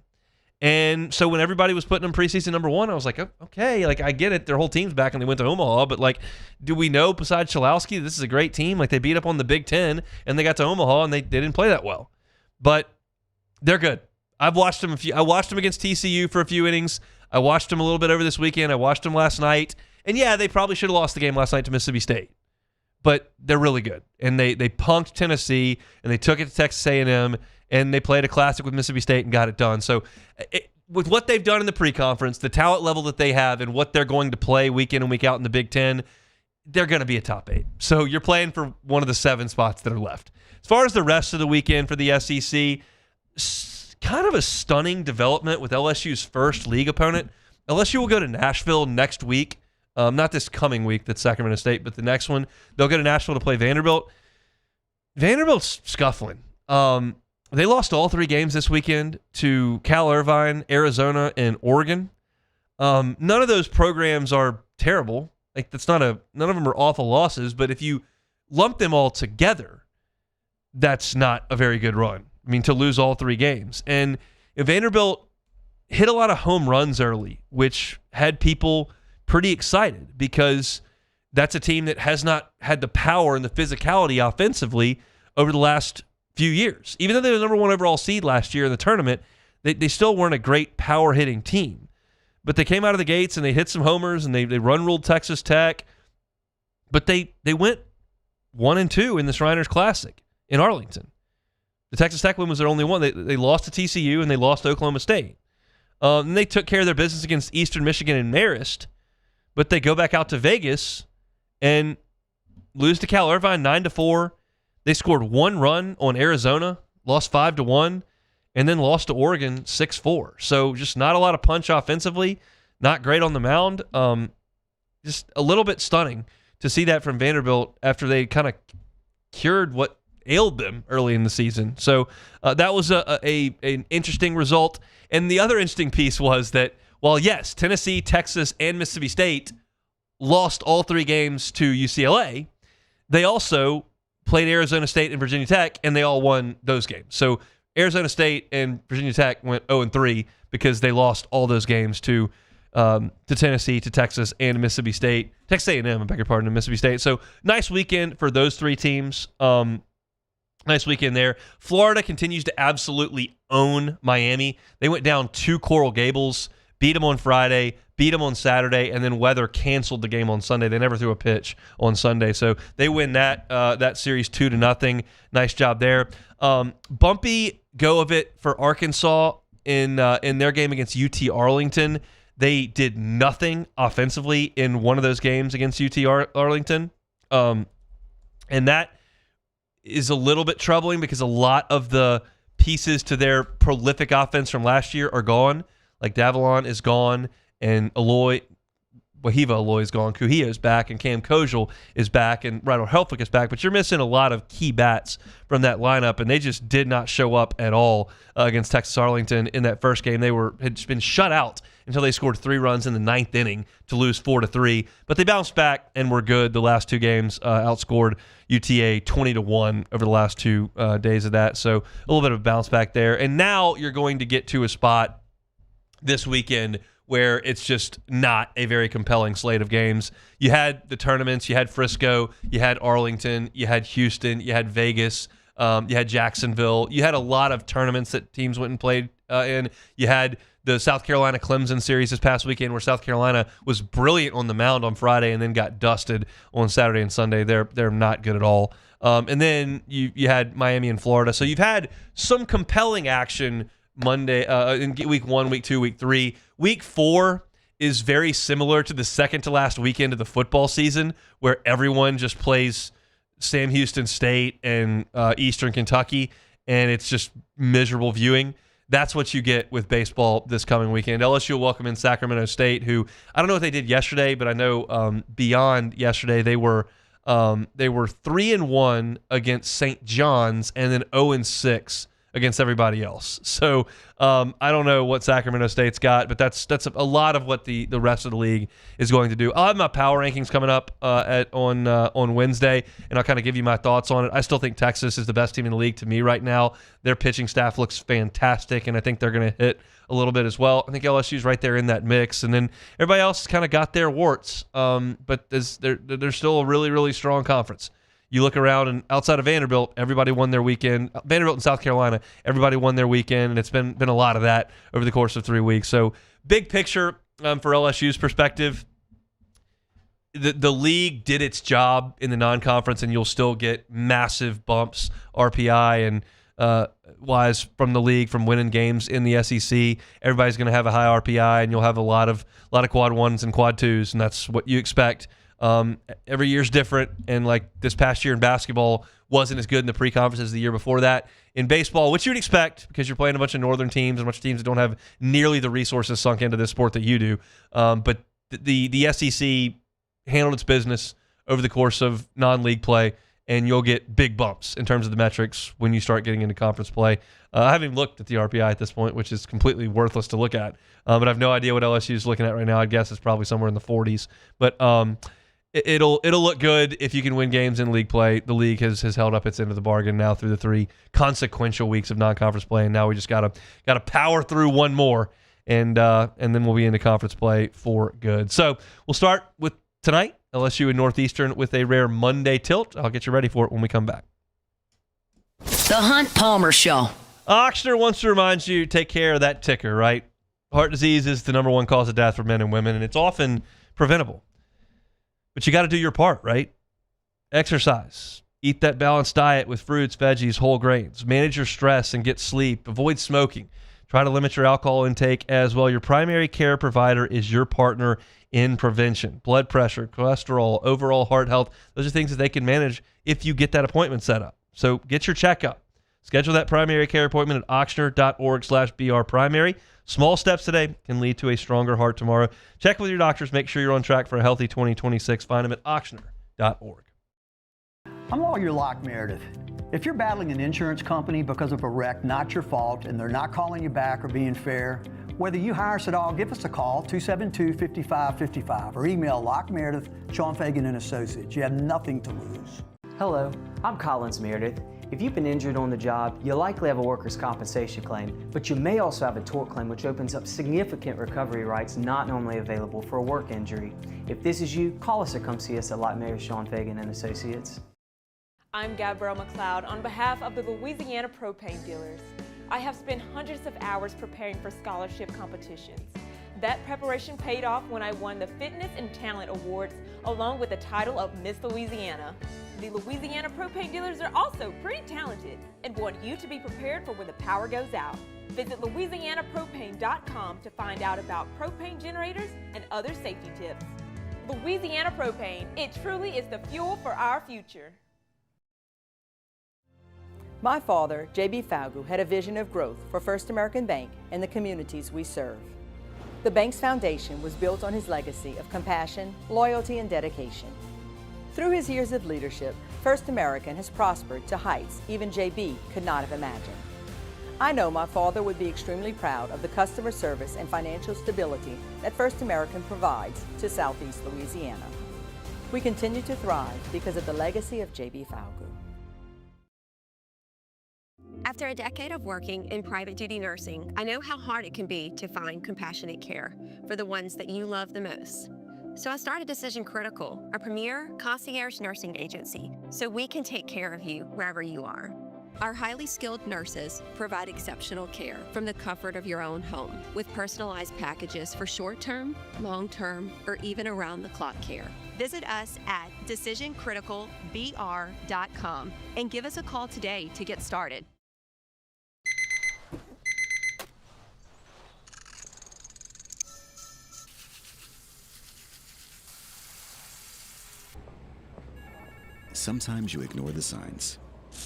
And so when everybody was putting them preseason number 1, I was like, okay, I get it. Their whole team's back and they went to Omaha, but do we know besides Chalowski this is a great team? They beat up on the Big Ten and they got to Omaha and they didn't play that well, but they're good. I've watched them I watched them against TCU for a few innings. I watched them a little bit over this weekend. I watched them last night, and yeah, they probably should have lost the game last night to Mississippi State, but they're really good. And they punked Tennessee and they took it to Texas A&M. And they played a classic with Mississippi State and got it done. So with what they've done in the pre-conference, the talent level that they have, and what they're going to play week in and week out in the Big Ten, they're going to be a top 8. So you're playing for one of the 7 spots that are left. As far as the rest of the weekend for the SEC, kind of a stunning development with LSU's first league opponent. LSU will go to Nashville next week. Not this coming week, that's Sacramento State, but the next one. They'll go to Nashville to play Vanderbilt. Vanderbilt's scuffling. They lost all 3 games this weekend to Cal Irvine, Arizona, and Oregon. None of those programs are terrible. None of them are awful losses, but if you lump them all together, that's not a very good run. I mean, to lose all 3 games. And Vanderbilt hit a lot of home runs early, which had people pretty excited because that's a team that has not had the power and the physicality offensively over the last few years. Even though they were the number 1 overall seed last year in the tournament, they still weren't a great power-hitting team. But they came out of the gates and they hit some homers and they run-ruled Texas Tech. But they went 1-2 in the Shriners Classic in Arlington. The Texas Tech win was their only one. They lost to TCU and they lost to Oklahoma State. And they took care of their business against Eastern Michigan and Marist. But they go back out to Vegas and lose to Cal Irvine 9-4. They scored 1 run on Arizona, lost 5-1, and then lost to Oregon 6-4. So just not a lot of punch offensively, not great on the mound. Just a little bit stunning to see that from Vanderbilt after they kind of cured what ailed them early in the season. So that was an interesting result. And the other interesting piece was that while, yes, Tennessee, Texas, and Mississippi State lost all 3 games to UCLA, they also played Arizona State and Virginia Tech, and they all won those games. So Arizona State and Virginia Tech went 0-3 because they lost all those games to Tennessee, to Texas, and Mississippi State. Texas A&M, I beg your pardon, and Mississippi State. So nice weekend for those 3 teams. Nice weekend there. Florida continues to absolutely own Miami. They went down 2 Coral Gables, beat them on Friday, beat them on Saturday, and then weather canceled the game on Sunday. They never threw a pitch on Sunday, so they win that series 2-0. Nice job there. Bumpy go of it for Arkansas in their game against UT Arlington. They did nothing offensively in one of those games against UT Arlington, and that is a little bit troubling because a lot of the pieces to their prolific offense from last year are gone. Like Davalon is gone, and Wahiva Aloy is gone. Kuhia is back, and Cam Kojal is back, and Rydell Helfrich is back. But you're missing a lot of key bats from that lineup, and they just did not show up at all against Texas Arlington in that first game. They had been shut out until they scored 3 runs in the 9th inning to lose 4-3. But they bounced back and were good the last 2 games, outscored UTA 20-1 over the last 2 days of that. So a little bit of a bounce back there. And now you're going to get to a spot this weekend where it's just not a very compelling slate of games. You had the tournaments, you had Frisco, you had Arlington, you had Houston, you had Vegas, you had Jacksonville. You had a lot of tournaments that teams went and played in. You had the South Carolina Clemson series this past weekend where South Carolina was brilliant on the mound on Friday and then got dusted on Saturday and Sunday. They're not good at all. And then you had Miami and Florida. So you've had some compelling action Monday in week 1, week 2, week 3. Week 4 is very similar to the second to last weekend of the football season where everyone just plays Sam Houston State and Eastern Kentucky, and it's just miserable viewing. That's what you get with baseball this coming weekend. LSU will welcome in Sacramento State, who I don't know what they did yesterday, but I know beyond yesterday they were 3-1 against St. John's and then 0-6 against everybody else. So I don't know what Sacramento State's got, but that's a lot of what the rest of the league is going to do. I'll have my power rankings coming up on Wednesday, and I'll kind of give you my thoughts on it. I still think Texas is the best team in the league to me right now. Their pitching staff looks fantastic, and I think they're going to hit a little bit as well. I think LSU's right there in that mix, and then everybody else kind of got their warts, but they're still a really, really strong conference. You look around, and outside of Vanderbilt, everybody won their weekend. Vanderbilt and South Carolina, everybody won their weekend, and it's been a lot of that over the course of 3 weeks. So big picture for LSU's perspective, the league did its job in the non-conference, and you'll still get massive bumps, RPI and wise from the league from winning games in the SEC. Everybody's going to have a high RPI, and you'll have a lot of quad 1s and quad 2s, and that's what you expect. Every year's different, and like this past year in basketball wasn't as good in the pre-conference as the year before that. In baseball, which you'd expect because you're playing a bunch of northern teams and a bunch of teams that don't have nearly the resources sunk into this sport that you do. But the SEC handled its business over the course of non-league play, and you'll get big bumps in terms of the metrics when you start getting into conference play. I haven't even looked at the RPI at this point, which is completely worthless to look at. But I have no idea what LSU is looking at right now. I'd guess it's probably somewhere in the 40s. But It'll look good if you can win games in league play. The league has held up its end of the bargain now through the 3 consequential weeks of non-conference play, and now we just gotta power through one more, and then we'll be into conference play for good. So we'll start with tonight, LSU and Northeastern with a rare Monday tilt. I'll get you ready for it when we come back. The Hunt Palmer Show. Ochsner wants to remind you, take care of that ticker, right? Heart disease is the number 1 cause of death for men and women, and it's often preventable. But you got to do your part, right? Exercise. Eat that balanced diet with fruits, veggies, whole grains. Manage your stress and get sleep. Avoid smoking. Try to limit your alcohol intake as well. Your primary care provider is your partner in prevention. Blood pressure, cholesterol, overall heart health, those are things that they can manage if you get that appointment set up. So get your checkup. Schedule that primary care appointment at ochsner.org/brprimary. Small steps today can lead to a stronger heart tomorrow. Check with your doctors. Make sure you're on track for a healthy 2026. Find them at ochsner.org. I'm Lawyer Locke Meredith. If you're battling an insurance company because of a wreck not your fault and they're not calling you back or being fair, whether you hire us at all, give us a call, 272-5555, or email Locke Meredith, Sean Fagan and Associates. You have nothing to lose. Hello, I'm Collins Meredith. If you've been injured on the job, you'll likely have a workers' compensation claim, but you may also have a tort claim, which opens up significant recovery rights not normally available for a work injury. If this is you, call us or come see us at Locke Meredith, Sean Fagan and Associates. I'm Gabrielle McLeod on behalf of the Louisiana Propane Dealers. I have spent hundreds of hours preparing for scholarship competitions. That preparation paid off when I won the Fitness and Talent Awards along with the title of Miss Louisiana. The Louisiana Propane Dealers are also pretty talented and want you to be prepared for when the power goes out. Visit LouisianaPropane.com to find out about propane generators and other safety tips. Louisiana Propane, it truly is the fuel for our future. My father, J.B. Falgu, had a vision of growth for First American Bank and the communities we serve. The bank's foundation was built on his legacy of compassion, loyalty, and dedication. Through his years of leadership, First American has prospered to heights even J.B. could not have imagined. I know my father would be extremely proud of the customer service and financial stability that First American provides to Southeast Louisiana. We continue to thrive because of the legacy of J.B. Falgout. After a decade of working in private duty nursing, I know how hard it can be to find compassionate care for the ones that you love the most. So I started Decision Critical, a premier concierge nursing agency, so we can take care of you wherever you are. Our highly skilled nurses provide exceptional care from the comfort of your own home with personalized packages for short-term, long-term, or even around-the-clock care. Visit us at decisioncriticalbr.com and give us a call today to get started. Sometimes you ignore the signs,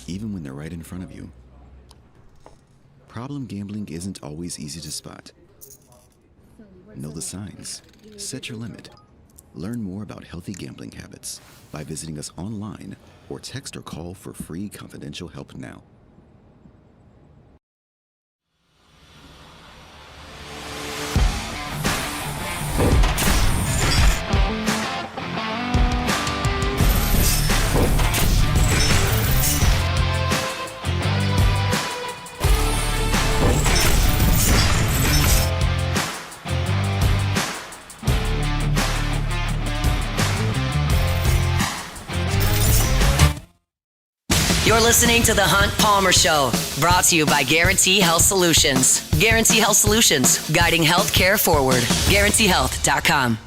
even when they're right in front of you. Problem gambling isn't always easy to spot. Know the signs. Set your limit. Learn more about healthy gambling habits by visiting us online or text or call for free confidential help now. You're listening to The Hunt Palmer Show, brought to you by Guarantee Health Solutions. Guarantee Health Solutions, guiding healthcare forward. GuaranteeHealth.com.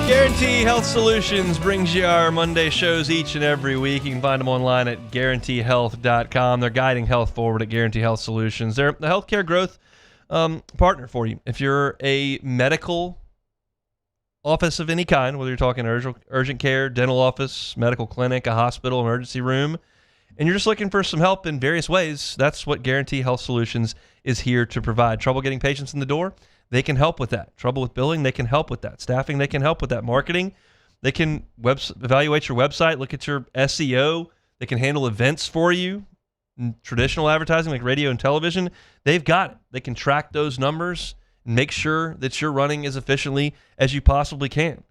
Guarantee Health Solutions brings you our Monday shows each and every week. You can find them online at GuaranteeHealth.com. They're guiding health forward at Guarantee Health Solutions. They're a healthcare growth partner for you. If you're a medical office of any kind, whether you're talking urgent care, dental office, medical clinic, a hospital, emergency room, and you're just looking for some help in various ways, that's what Guarantee Health Solutions is here to provide. Trouble getting patients in the door? They can help with that. Trouble with billing? They can help with that. Staffing? They can help with that. Marketing? They can evaluate your website, look at your SEO. They can handle events for you. Traditional advertising like radio and television, they've got it. They can track those numbers and make sure that you're running as efficiently as you possibly can.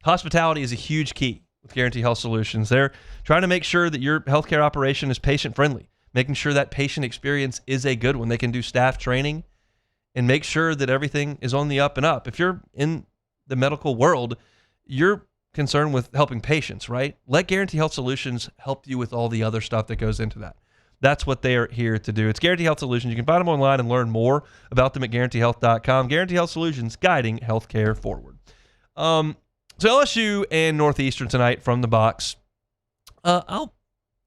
Hospitality is a huge key with Guarantee Health Solutions. They're trying to make sure that your healthcare operation is patient-friendly, making sure that patient experience is a good one. They can do staff training and make sure that everything is on the up and up. If you're in the medical world, you're concerned with helping patients, right? Let Guarantee Health Solutions help you with all the other stuff that goes into that. That's what they are here to do. It's Guarantee Health Solutions. You can find them online and learn more about them at GuaranteeHealth.com. Guarantee Health Solutions, guiding healthcare forward. So LSU and Northeastern tonight from the box. I'll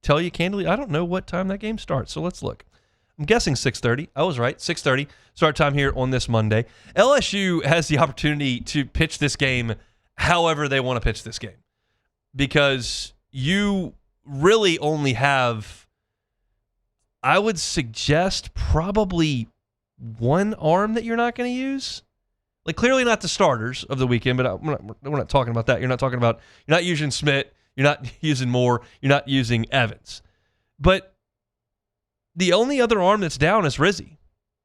tell you candidly, I don't know what time that game starts, so let's look. I'm guessing 6:30. I was right. 6:30 start time here on this Monday. LSU has the opportunity to pitch this game however they want to pitch this game, because you really only have, I would suggest, probably one arm that you're not going to use. Like, clearly not the starters of the weekend, but we're not talking about that. You're not using Smith. You're not using Moore. You're not using Evans. But the only other arm that's down is Rizzi.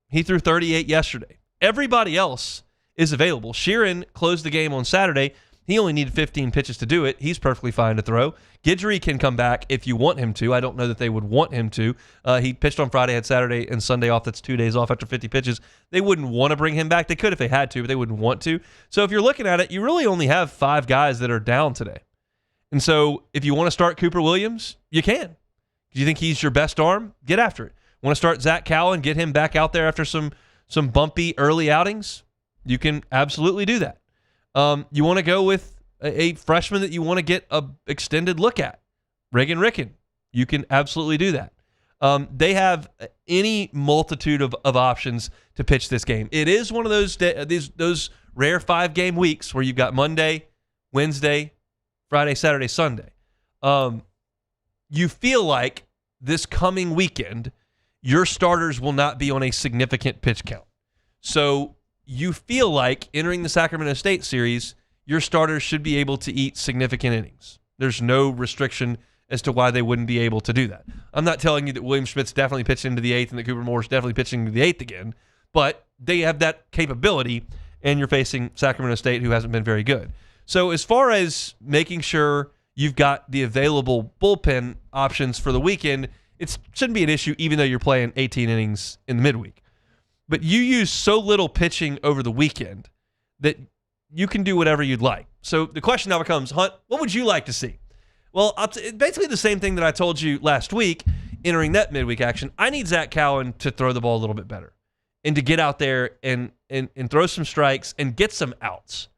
He threw 38 yesterday. Everybody else is available. Sheeran closed the game on Saturday. He only needed 15 pitches to do it. He's perfectly fine to throw. Guidry can come back if you want him to. I don't know that they would want him to. He pitched on Friday, had Saturday and Sunday off. That's 2 days off after 50 pitches. They wouldn't want to bring him back. They could if they had to, but they wouldn't want to. So if you're looking at it, you really only have 5 guys that are down today. And so if you want to start Cooper Williams, you can. Do you think he's your best arm? Get after it. Want to start Zach Cowan, get him back out there after some bumpy early outings? You can absolutely do that. You want to go with a freshman that you want to get an extended look at, Reagan Ricken. You can absolutely do that. They have any multitude of options to pitch this game. It is one of those rare 5-game weeks where you've got Monday, Wednesday, Friday, Saturday, Sunday. You feel like this coming weekend, your starters will not be on a significant pitch count. So you feel like entering the Sacramento State series, your starters should be able to eat significant innings. There's no restriction as to why they wouldn't be able to do that. I'm not telling you that William Schmidt's definitely pitching into the 8th and that Cooper Moore's definitely pitching into the 8th again, but they have that capability, and you're facing Sacramento State, who hasn't been very good. So as far as making sure you've got the available bullpen options for the weekend, it shouldn't be an issue even though you're playing 18 innings in the midweek. But you use so little pitching over the weekend that you can do whatever you'd like. So the question now becomes, Hunt, what would you like to see? Well, basically the same thing that I told you last week entering that midweek action. I need Zach Cowan to throw the ball a little bit better and to get out there and throw some strikes and get some outs.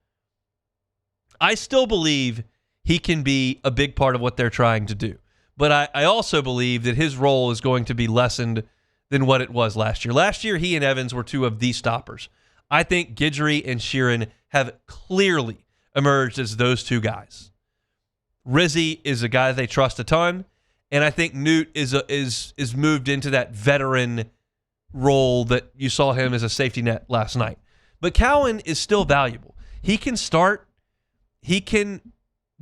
I still believe he can be a big part of what they're trying to do. But I also believe that his role is going to be lessened than what it was last year. Last year, he and Evans were two of the stoppers. I think Guidry and Sheeran have clearly emerged as those two guys. Rizzy is a guy they trust a ton, and I think Newt is moved into that veteran role that you saw him as a safety net last night. But Cowan is still valuable. He can start. He can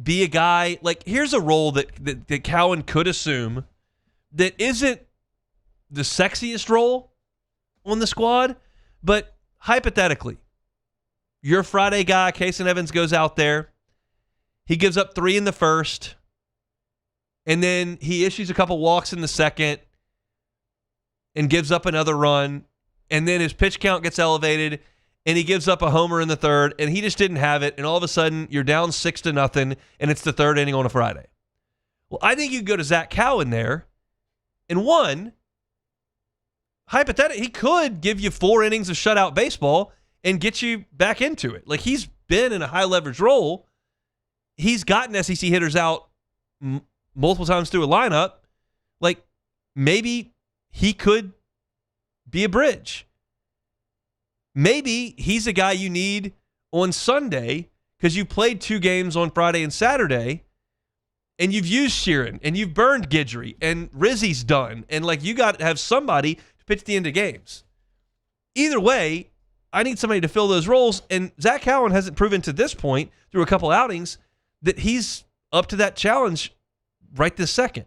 be a guy. Like, here's a role that Cowan could assume that isn't the sexiest role on the squad, but hypothetically, your Friday guy, Kason Evans, goes out there. He gives up 3 in the first, and then he issues a couple walks in the second and gives up another run, and then his pitch count gets elevated, and he gives up a homer in the third, and he just didn't have it, and all of a sudden you're down 6-0, and it's the third inning on a Friday. Well, I think you could go to Zach Cowan there, and hypothetically, he could give you 4 innings of shutout baseball and get you back into it. Like, he's been in a high leverage role. He's gotten SEC hitters out multiple times through a lineup. Like, maybe he could be a bridge. Maybe he's a guy you need on Sunday because you played 2 games on Friday and Saturday, and you've used Sheeran, and you've burned Guidry, and Rizzy's done, and like, you got to have somebody to pitch the end of games. Either way, I need somebody to fill those roles, and Zach Cowan hasn't proven to this point through a couple outings that he's up to that challenge right this second.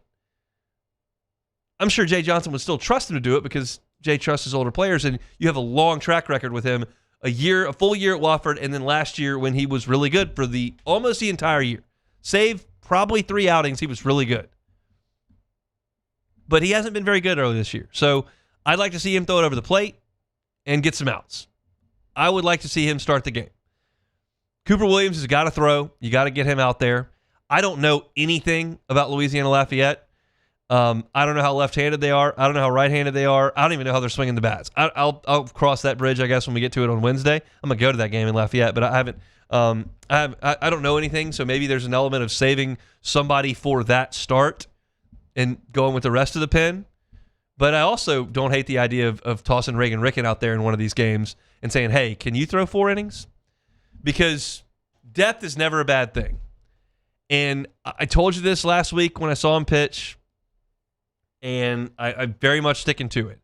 I'm sure Jay Johnson would still trust him to do it because Jay trusts his older players, and you have a long track record with him, a full year at Wofford, and then last year when he was really good for almost the entire year. Save probably 3 outings, he was really good. But he hasn't been very good early this year. So I'd like to see him throw it over the plate and get some outs. I would like to see him start the game. Cooper Williams has got to throw. You got to get him out there. I don't know anything about Louisiana Lafayette. I don't know how left-handed they are. I don't know how right-handed they are. I don't even know how they're swinging the bats. I'll cross that bridge, I guess, when we get to it on Wednesday. I'm gonna go to that game in Lafayette, but I haven't. I don't know anything, so maybe there's an element of saving somebody for that start and going with the rest of the pen. But I also don't hate the idea of tossing Reagan Ricken out there in one of these games and saying, "Hey, can you throw 4 innings?" Because depth is never a bad thing. And I told you this last week when I saw him pitch, and I'm very much sticking to it.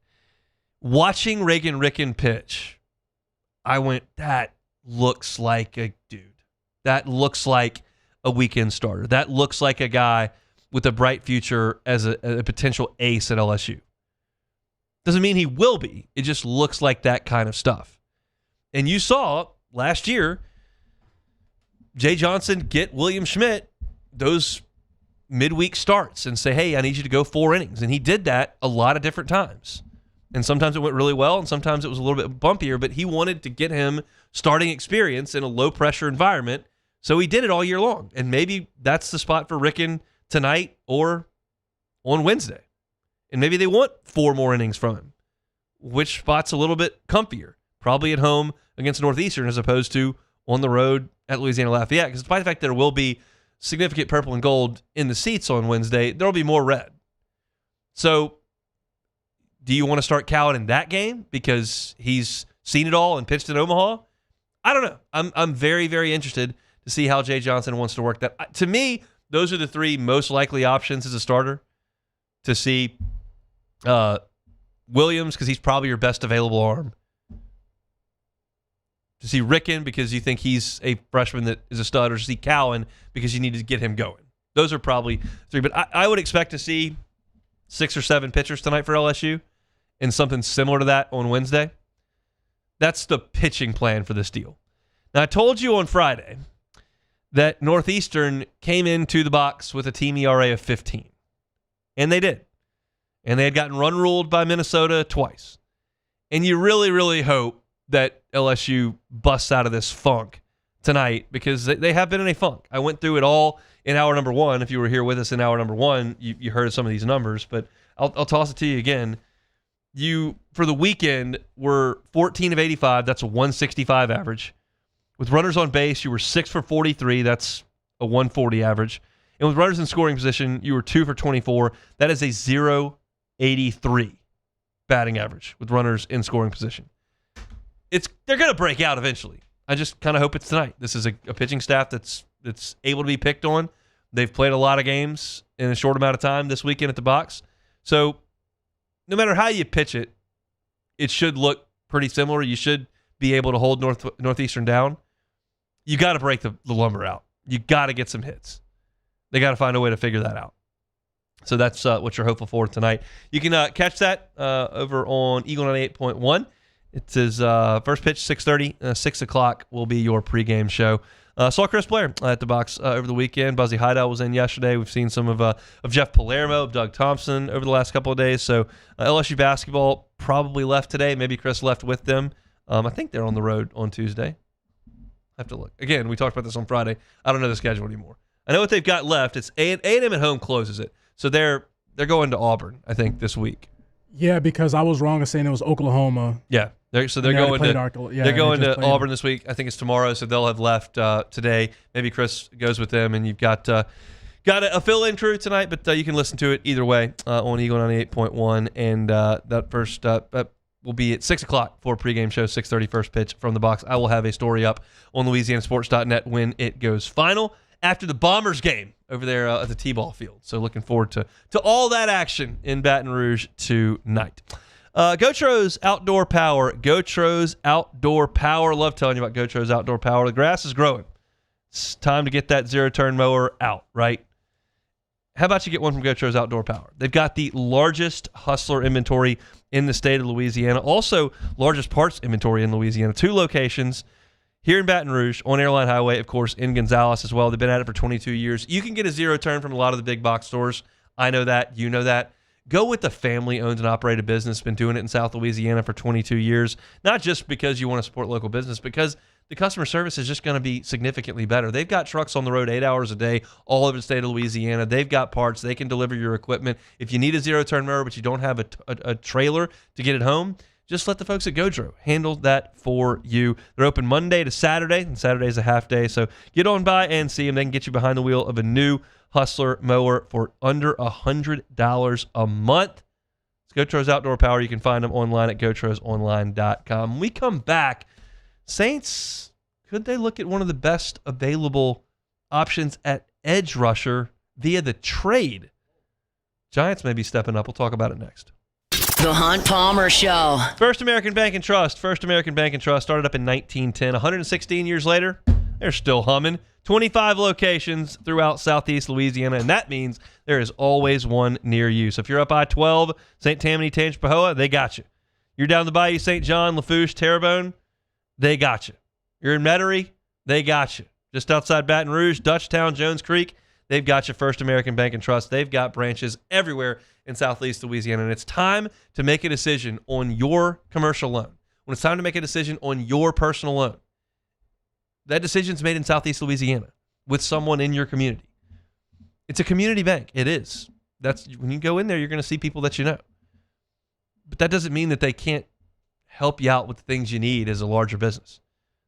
Watching Reagan Ricken pitch, I went, that looks like a dude. That looks like a weekend starter. That looks like a guy with a bright future as a potential ace at LSU. Doesn't mean he will be. It just looks like that kind of stuff. And you saw last year, Jay Johnson get William Schmidt those midweek starts and say, hey, I need you to go 4 innings. And he did that a lot of different times. And sometimes it went really well, and sometimes it was a little bit bumpier, but he wanted to get him starting experience in a low-pressure environment, so he did it all year long. And maybe that's the spot for Ricken tonight or on Wednesday. And maybe they want 4 more innings from him. Which spot's a little bit comfier? Probably at home against Northeastern as opposed to on the road at Louisiana Lafayette, because despite the fact that there will be significant purple and gold in the seats on Wednesday, there will be more red. So do you want to start Cowan in that game because he's seen it all and pitched in Omaha? I don't know. I'm very, very interested to see how Jay Johnson wants to work that. To me, those are the three most likely options as a starter. To see Williams, because he's probably your best available arm. To see Ricken, because you think he's a freshman that is a stud, or to see Cowan, because you need to get him going. Those are probably three. But I would expect to see 6 or 7 pitchers tonight for LSU and something similar to that on Wednesday. That's the pitching plan for this deal. Now, I told you on Friday that Northeastern came into the box with a team ERA of 15. And they did. And they had gotten run ruled by Minnesota twice. And you really, really hope that LSU busts out of this funk tonight, because they have been in a funk. I went through it all in hour number 1. If you were here with us in hour number 1, you heard some of these numbers, but I'll toss it to you again. You, for the weekend, were 14 of 85. That's a 165 average. With runners on base, you were 6 for 43. That's a 140 average. And with runners in scoring position, you were 2 for 24. That is a 0.83 batting average with runners in scoring position. They're going to break out eventually. I just kind of hope it's tonight. This is a pitching staff that's able to be picked on. They've played a lot of games in a short amount of time this weekend at the box. So no matter how you pitch it, it should look pretty similar. You should be able to hold Northeastern down. You got to break the lumber out. You got to get some hits. They got to find a way to figure that out. So that's what you're hopeful for tonight. You can catch that over on Eagle 98.1. It says first pitch 6:30. 6 o'clock will be your pregame show. Saw Chris Blair at the box over the weekend. Buzzy Heidel was in yesterday. We've seen some of Jeff Palermo, of Doug Thompson over the last couple of days. So LSU basketball probably left today. Maybe Chris left with them. I think they're on the road on Tuesday. I have to look. Again, we talked about this on Friday. I don't know the schedule anymore. I know what they've got left. It's A&M at home closes it. So they're going to Auburn, I think, this week. Yeah, because I was wrong in saying it was Oklahoma. Yeah. They're going to Auburn this week. I think it's tomorrow, so they'll have left today. Maybe Chris goes with them, and you've got a fill-in crew tonight, but you can listen to it either way on Eagle 98.1, and that first will be at 6 o'clock for a pregame show, 6:30 first pitch from the box. I will have a story up on LouisianaSports.net when it goes final after the Bombers game over there at the T-ball field. So looking forward to all that action in Baton Rouge tonight. Gotros Outdoor Power. Gotros Outdoor Power. Love telling you about Gotros Outdoor Power. The grass is growing. It's time to get that zero-turn mower out, right? How about you get one from Gotros Outdoor Power? They've got the largest Hustler inventory in the state of Louisiana. Also, largest parts inventory in Louisiana. 2 locations here in Baton Rouge, on Airline Highway, of course, in Gonzales as well. They've been at it for 22 years. You can get a zero-turn from a lot of the big box stores. I know that. You know that. Go with the family-owned and operated business. Been doing it in South Louisiana for 22 years. Not just because you want to support local business, because the customer service is just going to be significantly better. They've got trucks on the road 8 hours a day all over the state of Louisiana. They've got parts. They can deliver your equipment. If you need a zero-turn mower but you don't have a trailer to get it home, just let the folks at Godro handle that for you. They're open Monday to Saturday, and Saturday's a half day. So get on by and see them. They can get you behind the wheel of a new Hustler mower for under $100 a month. It's Gotros Outdoor Power. You can find them online at gotrosonline.com. When we come back, Saints, could they look at one of the best available options at edge rusher via the trade? Giants may be stepping up. We'll talk about it next. The Hunt Palmer Show. First American Bank and Trust. First American Bank and Trust started up in 1910. 116 years later, they're still humming. 25 locations throughout Southeast Louisiana, and that means there is always one near you. So if you're up I-12, St. Tammany, Tangipahoa, they got you. You're down the Bayou, St. John, Lafourche, Terrebonne, they got you. You're in Metairie, they got you. Just outside Baton Rouge, Dutchtown, Jones Creek, they've got you. First American Bank and Trust. They've got branches everywhere in Southeast Louisiana, and it's time to make a decision on your commercial loan. When it's time to make a decision on your personal loan, that decision's made in Southeast Louisiana with someone in your community. It's a community bank. It is. That's when you go in there, you're going to see people that you know. But that doesn't mean that they can't help you out with the things you need as a larger business.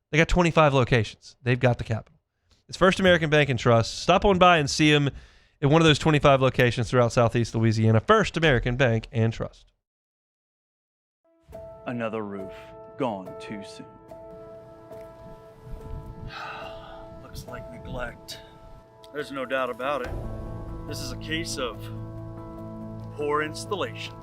They got 25 locations. They've got the capital. It's First American Bank and Trust. Stop on by and see them at one of those 25 locations throughout Southeast Louisiana. First American Bank and Trust. Another roof gone too soon. Look Looks like neglect. There's no doubt about it. This is a case of poor installation.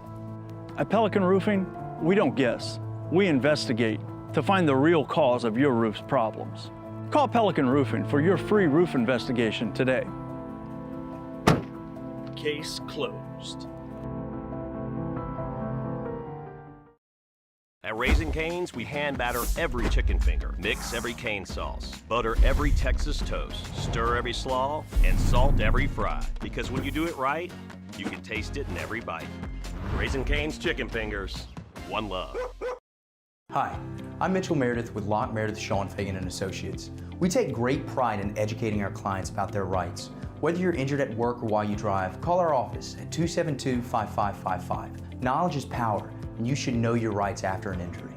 At Pelican Roofing, we don't guess. We investigate to find the real cause of your roof's problems. Call Pelican Roofing for your free roof investigation today. Case closed. At Raising Cane's, we hand batter every chicken finger, mix every cane sauce, butter every Texas toast, stir every slaw, and salt every fry. Because when you do it right, you can taste it in every bite. Raising Cane's chicken fingers, one love. Hi, I'm Mitchell Meredith with Locke Meredith, Sean Fagan & Associates. We take great pride in educating our clients about their rights. Whether you're injured at work or while you drive, call our office at 272-5555. Knowledge is power, and you should know your rights after an injury.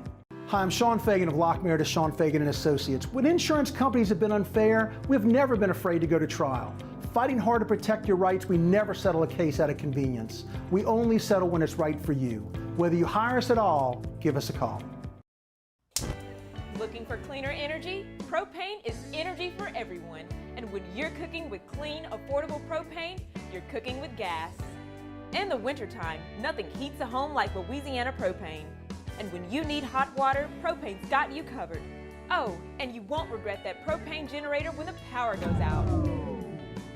Hi, I'm Sean Fagan of Locke Meredith, Sean Fagan & Associates. When insurance companies have been unfair, we've never been afraid to go to trial. Fighting hard to protect your rights, we never settle a case out of convenience. We only settle when it's right for you. Whether you hire us at all, give us a call. Looking for cleaner energy? Propane is energy for everyone. And when you're cooking with clean, affordable propane, you're cooking with gas. In the wintertime, nothing heats a home like Louisiana propane. And when you need hot water, propane's got you covered. Oh, and you won't regret that propane generator when the power goes out.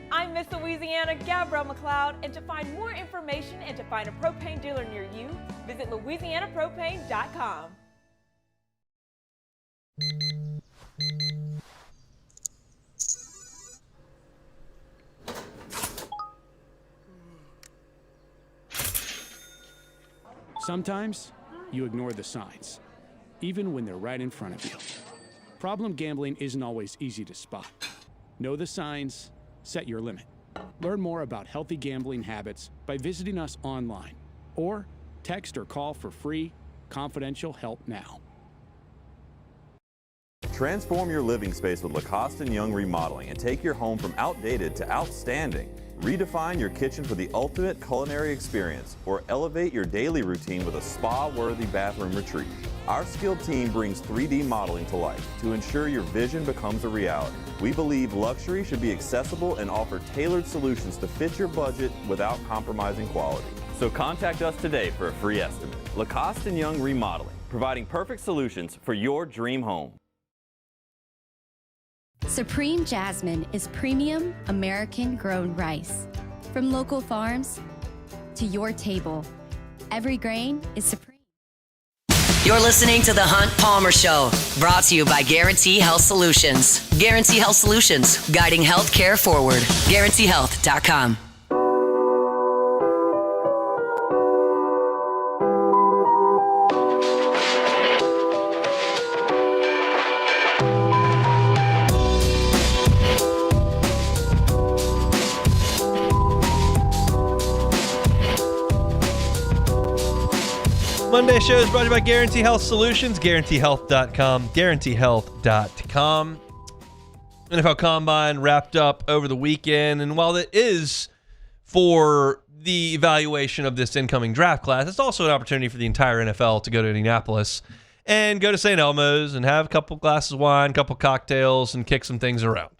I'm Miss Louisiana, Gabrielle McLeod, and to find more information and to find a propane dealer near you, visit louisianapropane.com. Sometimes you ignore the signs, even when they're right in front of you. Problem gambling isn't always easy to spot. Know the signs, set your limit. Learn more about healthy gambling habits by visiting us online or text or call for free, confidential help now. Transform your living space with Lacoste & Young Remodeling and take your home from outdated to outstanding. Redefine your kitchen for the ultimate culinary experience or elevate your daily routine with a spa-worthy bathroom retreat. Our skilled team brings 3D modeling to life to ensure your vision becomes a reality. We believe luxury should be accessible and offer tailored solutions to fit your budget without compromising quality. So contact us today for a free estimate. Lacoste & Young Remodeling, providing perfect solutions for your dream home. Supreme Jasmine is premium American-grown rice. From local farms to your table, every grain is supreme. You're listening to The Hunt Palmer Show, brought to you by Guarantee Health Solutions. Guarantee Health Solutions, guiding healthcare forward. GuaranteeHealth.com. Monday show is brought to you by Guarantee Health Solutions, GuaranteeHealth.com, GuaranteeHealth.com. NFL Combine wrapped up over the weekend, and while it is for the evaluation of this incoming draft class, it's also an opportunity for the entire NFL to go to Indianapolis and go to St. Elmo's and have a couple glasses of wine, a couple cocktails, and kick some things around.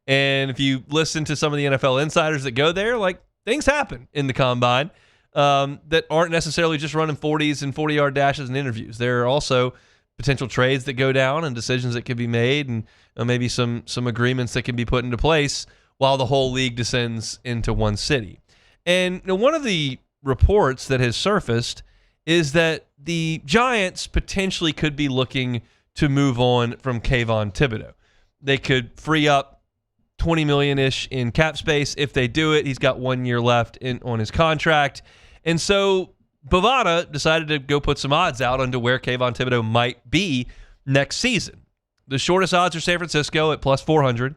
And if you listen to some of the NFL insiders that go there, like, things happen in the Combine. That aren't necessarily just running 40s and 40-yard dashes and interviews. There are also potential trades that go down and decisions that can be made and maybe some agreements that can be put into place while the whole league descends into one city. And one of the reports that has surfaced is that the Giants potentially could be looking to move on from Kayvon Thibodeau. They could free up $20 million-ish in cap space if they do it. He's got 1 year left on his contract. And so Bovada decided to go put some odds out onto where Kayvon Thibodeau might be next season. The shortest odds are San Francisco at plus 400.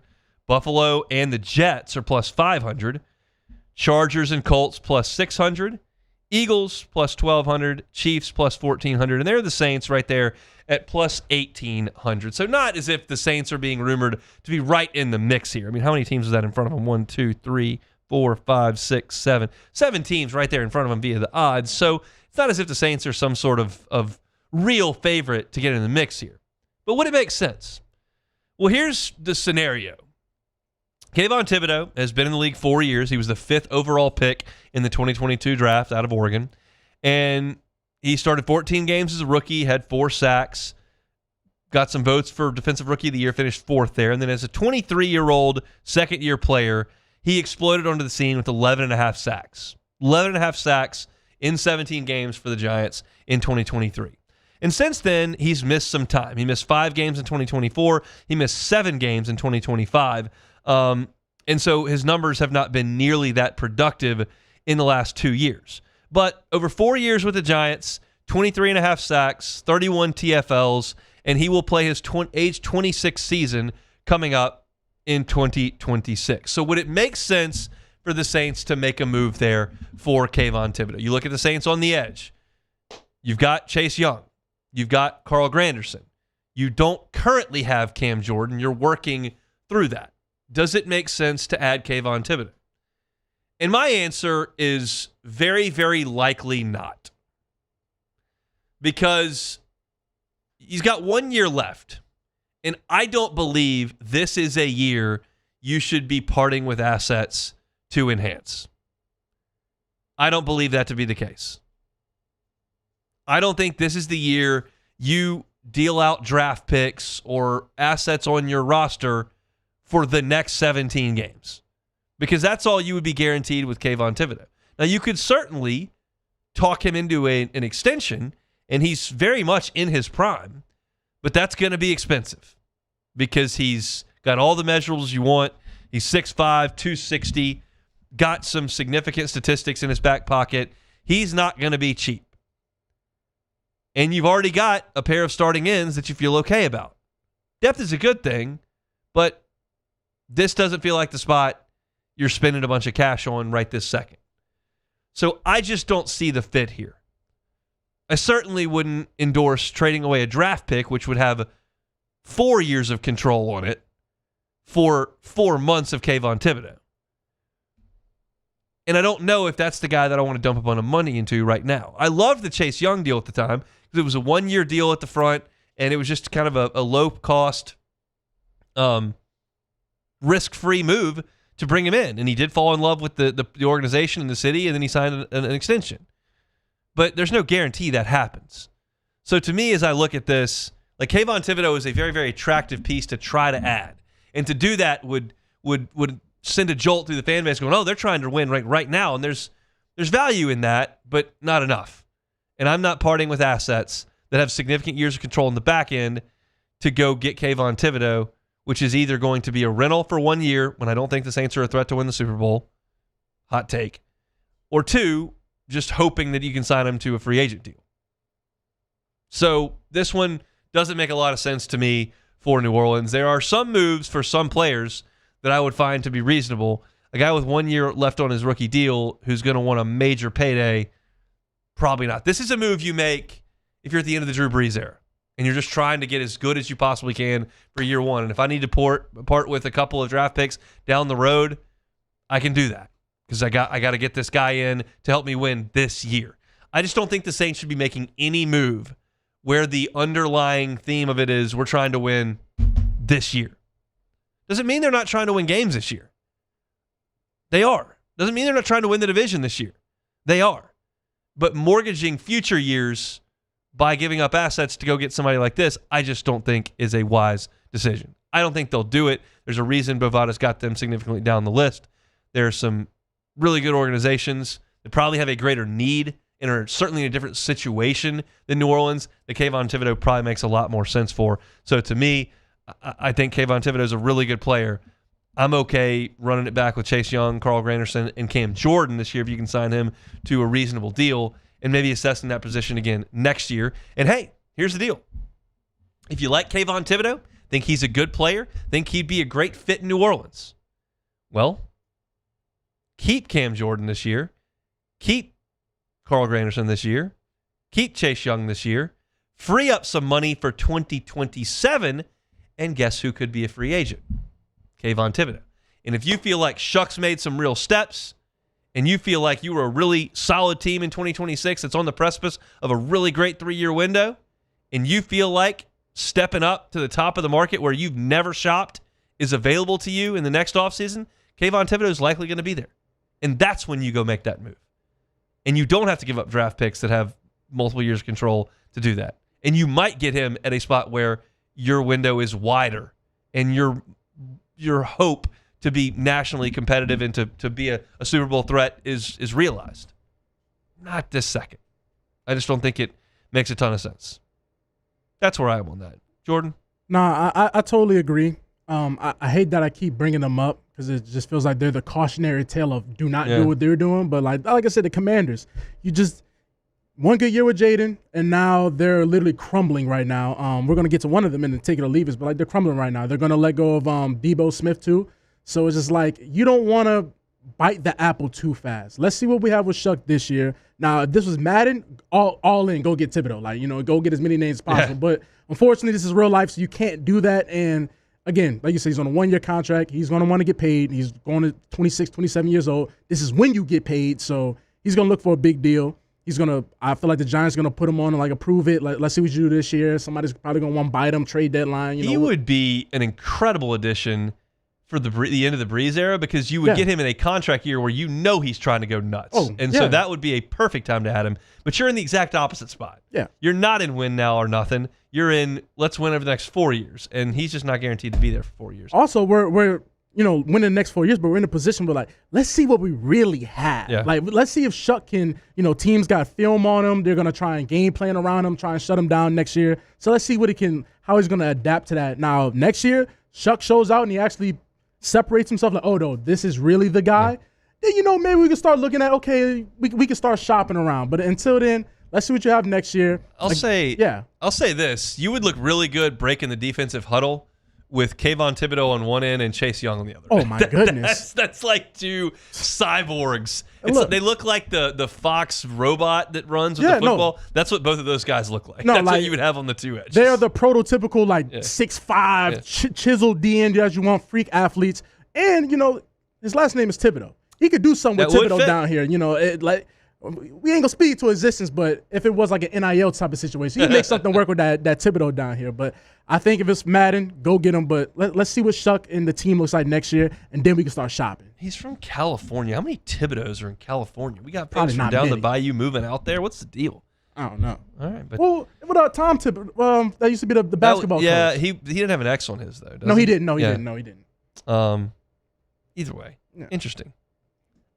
Buffalo and the Jets are plus 500. Chargers and Colts plus 600. Eagles plus 1,200. Chiefs plus 1,400. And they're the Saints right there at plus 1,800. So not as if the Saints are being rumored to be right in the mix here. I mean, how many teams is that in front of them? 1, 2, 3, 4, 5, 6, 7. 7 teams right there in front of them via the odds. So it's not as if the Saints are some sort of real favorite to get in the mix here. But would it make sense? Well, here's the scenario Kayvon Thibodeau has been in the league 4 years. He was the 5th overall pick in the 2022 draft out of Oregon. And he started 14 games as a rookie, had 4 sacks, got some votes for Defensive Rookie of the Year, finished 4th there. And then as a 23-year-old second-year player, he exploded onto the scene with 11.5 sacks. 11.5 sacks in 17 games for the Giants in 2023. And since then, he's missed some time. He missed 5 games in 2024. He missed 7 games in 2025. And so his numbers have not been nearly that productive in the last 2 years. But over 4 years with the Giants, 23.5 sacks, 31 TFLs, and he will play his age 26 season coming up in 2026. So would it make sense for the Saints to make a move there for Kayvon Thibodeau? You look at the Saints on the edge. You've got Chase Young. You've got Carl Granderson. You don't currently have Cam Jordan. You're working through that. Does it make sense to add Kayvon Thibodeau? And my answer is very, very likely not. Because he's got 1 year left. And I don't believe this is a year you should be parting with assets to enhance. I don't believe that to be the case. I don't think this is the year you deal out draft picks or assets on your roster for the next 17 games. Because that's all you would be guaranteed with Kayvon Thibodeau. Now, you could certainly talk him into an extension, and he's very much in his prime, but that's going to be expensive because he's got all the measurables you want. He's 6'5", 260, got some significant statistics in his back pocket. He's not going to be cheap. And you've already got a pair of starting ends that you feel okay about. Depth is a good thing, but this doesn't feel like the spot you're spending a bunch of cash on right this second. So I just don't see the fit here. I certainly wouldn't endorse trading away a draft pick, which would have 4 years of control on it, for 4 months of Kayvon Thibodeau. And I don't know if that's the guy that I want to dump a bunch of money into right now. I loved the Chase Young deal at the time because it was a 1 year deal at the front, and it was just kind of a low-cost, risk-free move to bring him in. And he did fall in love with the organization and the city, and then he signed an extension. But there's no guarantee that happens. So to me, as I look at this, like Kayvon Thibodeau is a very, very attractive piece to try to add. And to do that would send a jolt through the fan base going, oh, they're trying to win right now. And there's value in that, but not enough. And I'm not parting with assets that have significant years of control in the back end to go get Kayvon Thibodeau, which is either going to be a rental for 1 year when I don't think the Saints are a threat to win the Super Bowl, hot take, or 2, just hoping that you can sign him to a free agent deal. So this one doesn't make a lot of sense to me for New Orleans. There are some moves for some players that I would find to be reasonable. A guy with 1 year left on his rookie deal who's going to want a major payday, probably not. This is a move you make if you're at the end of the Drew Brees era and you're just trying to get as good as you possibly can for year one. And if I need to part with a couple of draft picks down the road, I can do that because I got to get this guy in to help me win this year. I just don't think the Saints should be making any move where the underlying theme of it is we're trying to win this year. Doesn't mean they're not trying to win games this year. They are. Doesn't mean they're not trying to win the division this year. They are. But mortgaging future years by giving up assets to go get somebody like this, I just don't think is a wise decision. I don't think they'll do it. There's a reason Bovada's got them significantly down the list. There are some really good organizations that probably have a greater need and are certainly in a different situation than New Orleans that Kayvon Thibodeau probably makes a lot more sense for. So to me, I think Kayvon Thibodeau is a really good player. I'm okay running it back with Chase Young, Carl Granderson, and Cam Jordan this year if you can sign him to a reasonable deal and maybe assessing that position again next year. And hey, here's the deal. If you like Kayvon Thibodeau, think he's a good player, think he'd be a great fit in New Orleans, well, keep Cam Jordan this year, keep Carl Granderson this year, keep Chase Young this year, free up some money for 2027, and guess who could be a free agent? Kayvon Thibodeau. And if you feel like Shucks made some real steps and you feel like you were a really solid team in 2026 that's on the precipice of a really great 3-year window, and you feel like stepping up to the top of the market where you've never shopped is available to you in the next offseason, Kayvon Thibodeau is likely going to be there. And that's when you go make that move. And you don't have to give up draft picks that have multiple years of control to do that. And you might get him at a spot where your window is wider and your hope to be nationally competitive and to be a Super Bowl threat is realized. Not this second. I just don't think it makes a ton of sense. That's where I am on that. Jordan? Nah, I totally agree. I hate that I keep bringing them up because it just feels like they're the cautionary tale of do not do what they're doing. But like I said, the Commanders, you just one good year with Jaden, and now they're literally crumbling right now. We're going to get to one of them and then take it or leave us, but like they're crumbling right now. They're going to let go of Debo Smith too. So it's just like you don't want to bite the apple too fast. Let's see what we have with Shuck this year. Now, if this was Madden, all in, go get Thibodeau. Like, go get as many names as possible. Yeah. But unfortunately, this is real life, so you can't do that. And again, like you said, he's on a 1-year contract. He's going to want to get paid. He's going to 26, 27 years old. This is when you get paid, so he's going to look for a big deal. I feel like the Giants are going to put him on and, like, approve it. Like, let's see what you do this year. Somebody's probably going to want to bite him, trade deadline. He would be an incredible addition for the end of the Breeze era because you would get him in a contract year where he's trying to go nuts. So that would be a perfect time to add him. But you're in the exact opposite spot. Yeah. You're not in win now or nothing. You're in let's win over the next 4 years. And he's just not guaranteed to be there for 4 years. Also, we're winning the next 4 years, but we're in a position where, like, let's see what we really have. Yeah. Like, let's see if Shuck can, teams got film on him. They're going to try and game plan around him, try and shut him down next year. So let's see how he's going to adapt to that. Now, next year, Shuck shows out and he actually separates himself like, oh, no, this is really the guy. Yeah. Then, maybe we can start looking at, okay, we can start shopping around. But until then, let's see what you have next year. I'll say this. You would look really good breaking the defensive huddle with Kayvon Thibodeau on one end and Chase Young on the other. Oh, my goodness. That's like two cyborgs. They look like the Fox robot that runs with the football. No. That's what both of those guys look like. That's what you would have on the two edges. They're the prototypical 6'5", chiseled DN as you want, freak athletes. And, his last name is Thibodeau. He could do something with Thibodeau down here. We ain't gonna speak to existence, but if it was like an NIL type of situation, he can make something work with that Thibodeau down here. But I think if it's Madden, go get him. But let's see what Shuck and the team looks like next year, and then we can start shopping. He's from California. How many Thibodeaus are in California? We got folks from down the bayou moving out there. What's the deal? I don't know. All right, but what Tom Thibodeau? That used to be the basketball coach. Yeah, he didn't have an X on his though. He didn't. No, he didn't. Either way, interesting.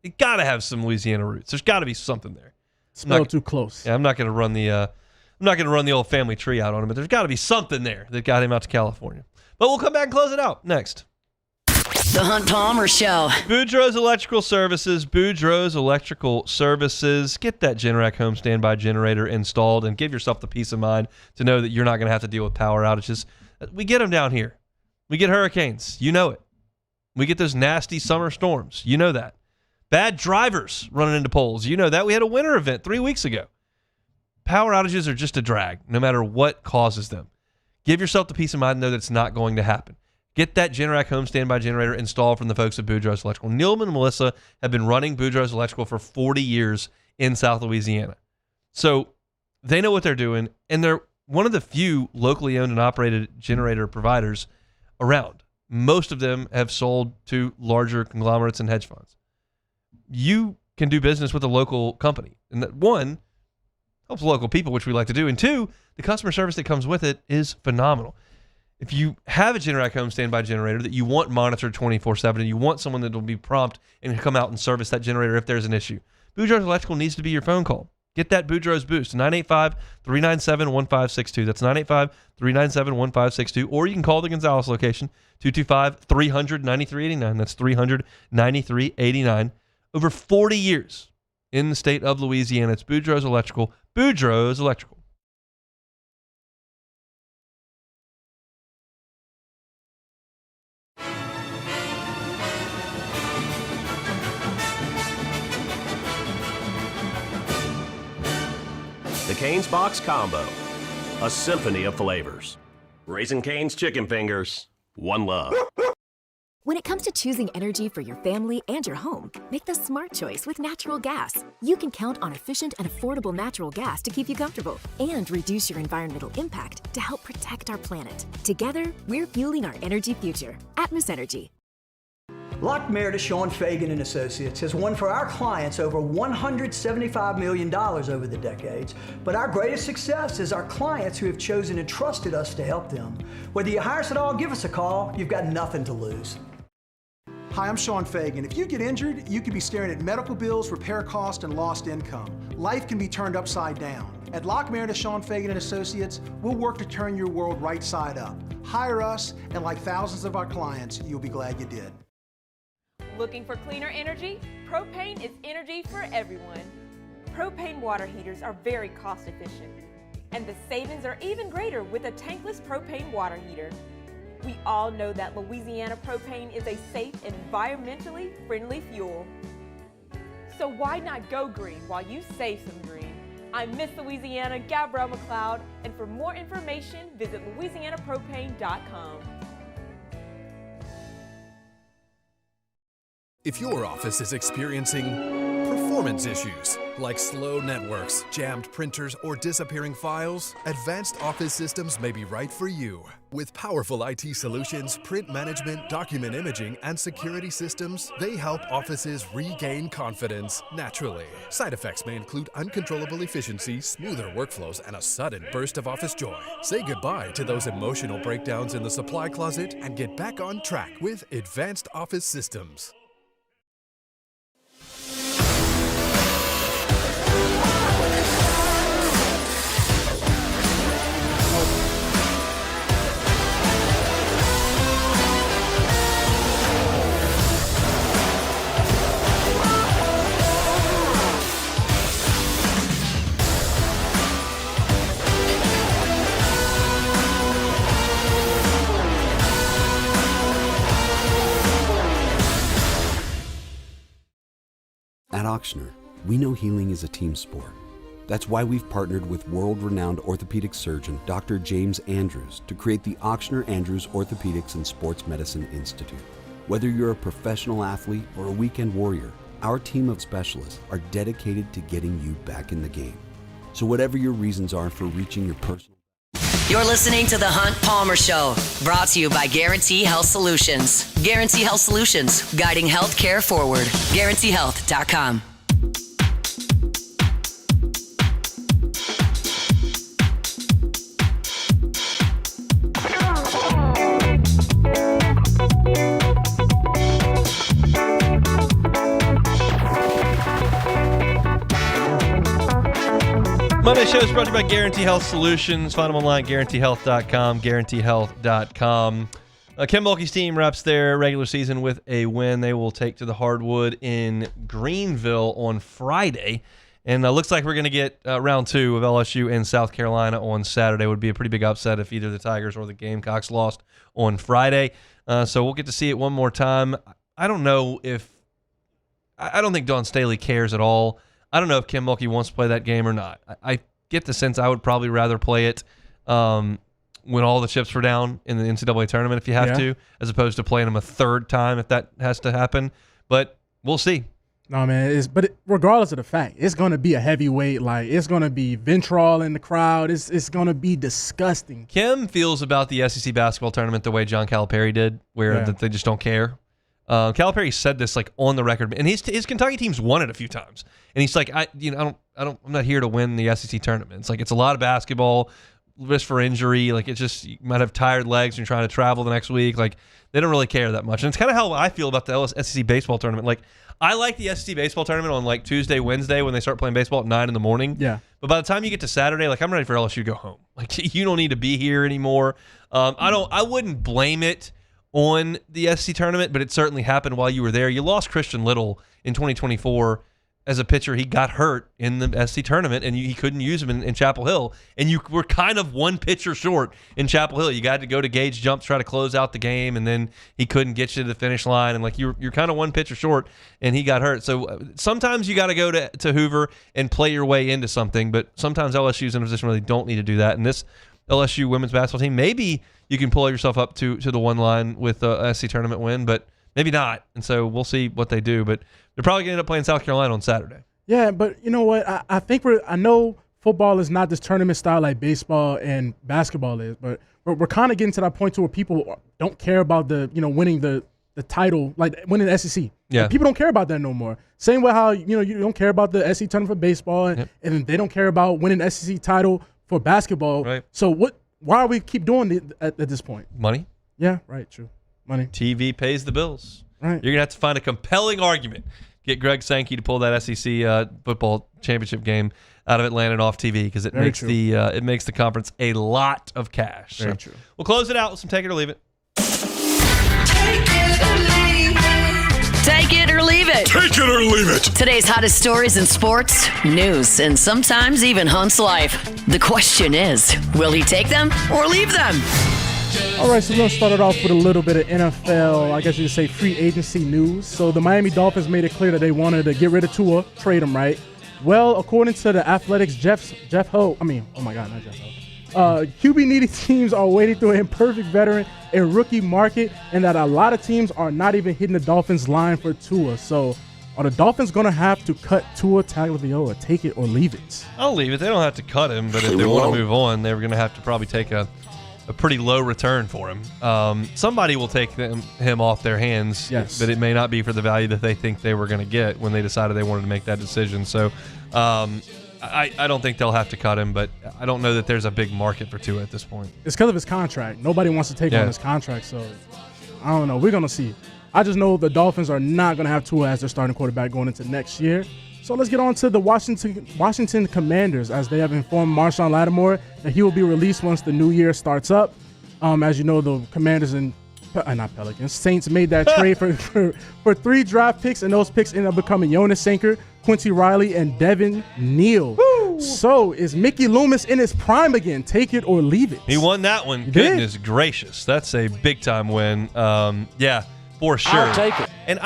You got to have some Louisiana roots. There's got to be something there. Spelled too close. Yeah, I'm not going to run the old family tree out on him, but there's got to be something there that got him out to California. But we'll come back and close it out next. The Hunt Palmer Show. Boudreaux's Electrical Services. Boudreaux's Electrical Services. Get that Generac home standby generator installed and give yourself the peace of mind to know that you're not going to have to deal with power outages. We get them down here. We get hurricanes. You know it. We get those nasty summer storms. You know that. Bad drivers running into poles. You know that. We had a winter event 3 weeks ago. Power outages are just a drag, no matter what causes them. Give yourself the peace of mind to know that it's not going to happen. Get that Generac home standby generator installed from the folks at Boudreaux's Electrical. Neilman and Melissa have been running Boudreaux's Electrical for 40 years in South Louisiana. So they know what they're doing, and they're one of the few locally owned and operated generator providers around. Most of them have sold to larger conglomerates and hedge funds. You can do business with a local company. And that, one, helps local people, which we like to do. And two, the customer service that comes with it is phenomenal. If you have a Generac home standby generator that you want monitored 24/7 and you want someone that will be prompt and come out and service that generator if there's an issue, Boudreaux's Electrical needs to be your phone call. Get that Boudreaux's boost, 985-397-1562. That's 985-397-1562. Or you can call the Gonzales location, 225-300-9389. That's 300-9389. Over 40 years in the state of Louisiana. It's Boudreaux's Electrical. Boudreaux's Electrical. The Cane's Box Combo, a symphony of flavors. Raising Cane's chicken fingers, one love. When it comes to choosing energy for your family and your home, make the smart choice with natural gas. You can count on efficient and affordable natural gas to keep you comfortable and reduce your environmental impact to help protect our planet. Together, we're fueling our energy future. Atmos Energy. Lock Meredith, Sean Fagan and Associates has won for our clients over $175 million over the decades, but our greatest success is our clients who have chosen and trusted us to help them. Whether you hire us at all, give us a call. You've got nothing to lose. Hi, I'm Sean Fagan. If you get injured, you could be staring at medical bills, repair costs, and lost income. Life can be turned upside down. At Lock Meredith, Sean Fagan and Associates, we'll work to turn your world right side up. Hire us, and like thousands of our clients, you'll be glad you did. Looking for cleaner energy? Propane is energy for everyone. Propane water heaters are very cost efficient, and the savings are even greater with a tankless propane water heater. We all know that Louisiana propane is a safe and environmentally friendly fuel. So why not go green while you save some green? I'm Miss Louisiana, Gabrielle McLeod, and for more information, visit louisianapropane.com. If your office is experiencing performance issues like slow networks, jammed printers, or disappearing files, Advanced Office Systems may be right for you. With powerful IT solutions, print management, document imaging, and security systems, they help offices regain confidence naturally. Side effects may include uncontrollable efficiency, smoother workflows, and a sudden burst of office joy. Say goodbye to those emotional breakdowns in the supply closet and get back on track with Advanced Office Systems. At Auctioner, we know healing is a team sport. That's why we've partnered with world-renowned orthopedic surgeon Dr. James Andrews to create the Auctioner Andrews Orthopedics and Sports Medicine Institute. Whether you're a professional athlete or a weekend warrior, our team of specialists are dedicated to getting you back in the game. So whatever your reasons are for reaching your personal... You're listening to The Hunt Palmer Show, brought to you by Guarantee Health Solutions. Guarantee Health Solutions, guiding healthcare forward. GuaranteeHealth.com. Monday show is brought to you by Guarantee Health Solutions. Find them online, GuaranteeHealth.com, GuaranteeHealth.com. Ken Mulkey's team wraps their regular season with a win. They will take to the hardwood in Greenville on Friday. And looks like we're going to get round two of LSU and South Carolina on Saturday. Would be a pretty big upset if either the Tigers or the Gamecocks lost on Friday. So we'll get to see it one more time. I don't know if – I don't think Dawn Staley cares at all. I don't know if Ken Mulkey wants to play that game or not. I get the sense I would probably rather play it when all the chips were down in the NCAA tournament if you have to, as opposed to playing them a third time if that has to happen. But we'll see. No, man. Regardless of the fact, it's going to be a heavyweight. Like, it's going to be vitriol in the crowd. It's going to be disgusting. Kim feels about the SEC basketball tournament the way John Calipari did, where they just don't care. Calipari said this like on the record, and his Kentucky team's won it a few times, and he's like, I'm not here to win the SEC tournament. It's like it's a lot of basketball, risk for injury. Like it's just you might have tired legs and you're trying to travel the next week. Like they don't really care that much, and it's kind of how I feel about the SEC baseball tournament. Like I like the SEC baseball tournament on like Tuesday, Wednesday when they start playing baseball at 9 a.m. Yeah. But by the time you get to Saturday, like I'm ready for LSU to go home. Like you don't need to be here anymore. I wouldn't blame it on the SEC tournament, but it certainly happened while you were there. You lost Christian Little in 2024 as a pitcher. He got hurt in the SEC tournament, and he couldn't use him in Chapel Hill. And you were kind of one pitcher short in Chapel Hill. You got to go to Gage Jump to try to close out the game, and then he couldn't get you to the finish line. And like you're kind of one pitcher short, and he got hurt. So sometimes you got to go to Hoover and play your way into something, but sometimes LSU's in a position where they don't need to do that. And this LSU women's basketball team, maybe you can pull yourself up to the one line with a SEC tournament win, but Maybe not. And so we'll see what they do. But they're probably going to end up playing South Carolina on Saturday. Yeah, but you know what? I think I know football is not this tournament style like baseball and basketball is, but we're kind of getting to that point to where people don't care about winning the title, like winning the SEC. Yeah. Like, people don't care about that no more. Same way how you don't care about the SEC tournament for baseball, and they don't care about winning the SEC title for basketball. Right. So why are we keep doing it at this point? Money. Yeah, right, true. Money. TV pays the bills. Right. You're going to have to find a compelling argument. Get Greg Sankey to pull that SEC football championship game out of Atlanta and off TV, because it makes the conference a lot of cash. Very true. We'll close it out with some Take It or Leave It. Take it or leave it. Take it or leave it. Today's hottest stories in sports, news, and sometimes even Hunt's life. The question is, will he take them or leave them? All right, so we're going to start it off with a little bit of NFL, I guess you could say free agency news. So the Miami Dolphins made it clear that they wanted to get rid of Tua, trade him, right? Well, according to the Athletic's QB-needy teams are waiting through an imperfect veteran and rookie market, and that a lot of teams are not even hitting the Dolphins' line for Tua. So are the Dolphins going to have to cut Tua Tagovailoa, take it or leave it? I'll leave it. They don't have to cut him, but if they want to move on, they're going to have to probably take a pretty low return for him. Somebody will take him off their hands, yes, but it may not be for the value that they think they were going to get when they decided they wanted to make that decision. So I don't think they'll have to cut him, but I don't know that there's a big market for Tua at this point. It's because of his contract. Nobody wants to take on his contract, so I don't know. We're going to see. I just know the Dolphins are not going to have Tua as their starting quarterback going into next year. So let's get on to the Washington Commanders, as they have informed Marshawn Lattimore that he will be released once the new year starts up. As you know, the Commanders and Saints made that trade for 3 draft picks, and those picks ended up becoming Jonas Sanker, Quincy Riley, and Devin Neal. Woo! So is Mickey Loomis in his prime again? Take it or leave it. He won that one. Goodness gracious. That's a big-time win. Yeah, for sure. I'll take it. And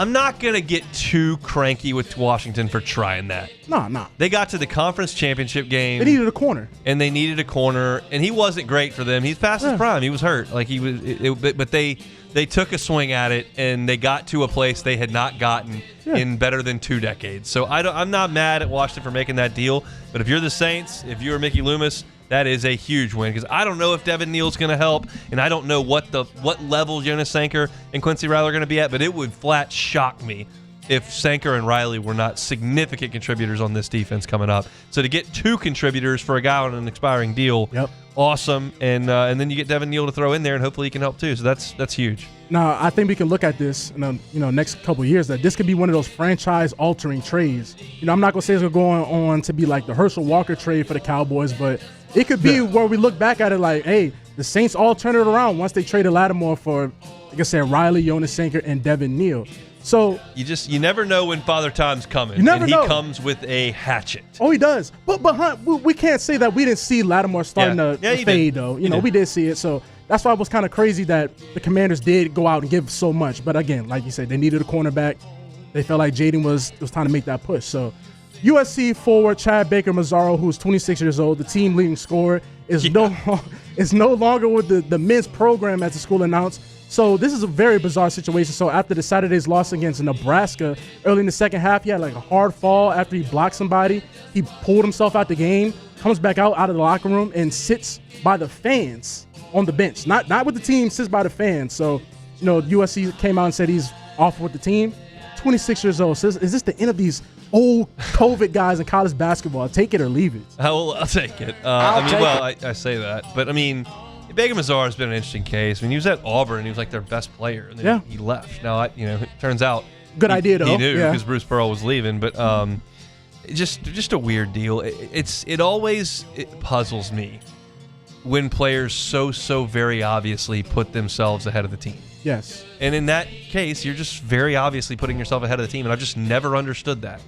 I'm not going to get too cranky with Washington for trying that. No. They got to the conference championship game. They needed a corner. And he wasn't great for them. He's past his prime. He was hurt. But they took a swing at it, and they got to a place they had not gotten in better than 2 decades. So I'm not mad at Washington for making that deal. But if you're the Saints, if you're Mickey Loomis, that is a huge win, because I don't know if Devin Neal's going to help, and I don't know what level Jonas Sanker and Quincy Riley are going to be at, but it would flat shock me if Sanker and Riley were not significant contributors on this defense coming up. So to get 2 contributors for a guy on an expiring deal, awesome, and then you get Devin Neal to throw in there, and hopefully he can help too. So that's huge. Now, I think we can look at this in the next couple of years, that this could be one of those franchise-altering trades. I'm not going to say it's going on to be like the Herschel Walker trade for the Cowboys, but it could be where we look back at it like, hey, the Saints all turned it around once they traded Lattimore for, like I said, Riley, Jonas Sanker, and Devin Neal. So you never know when Father Time's coming. He comes with a hatchet. Oh, he does. But Hunt, we can't say that we didn't see Lattimore starting to fade, though. We did see it. So that's why it was kind of crazy that the Commanders did go out and give so much. But again, like you said, they needed a cornerback. They felt like Jaden was time to make that push. So USC forward Chad Baker-Mazzaro, who's 26 years old, the team leading scorer, is no longer with the men's program, as the school announced. So this is a very bizarre situation. So after the Saturday's loss against Nebraska, early in the second half, he had like a hard fall after he blocked somebody. He pulled himself out the game, comes back out of the locker room, and sits by the fans on the bench. Not with the team, sits by the fans. So, USC came out and said he's off with the team. 26 years old. So is this the end of these old COVID guys in college basketball? Take it or leave it. I'll take it. I say that. But, Baker-Mazzaro has been an interesting case. He was at Auburn, and he was like their best player, and then he left. Now, it turns out good idea, though. He knew because Bruce Pearl was leaving, but just a weird deal. It always puzzles me when players so very obviously put themselves ahead of the team. Yes. And in that case, you're just very obviously putting yourself ahead of the team, and I've just never understood that.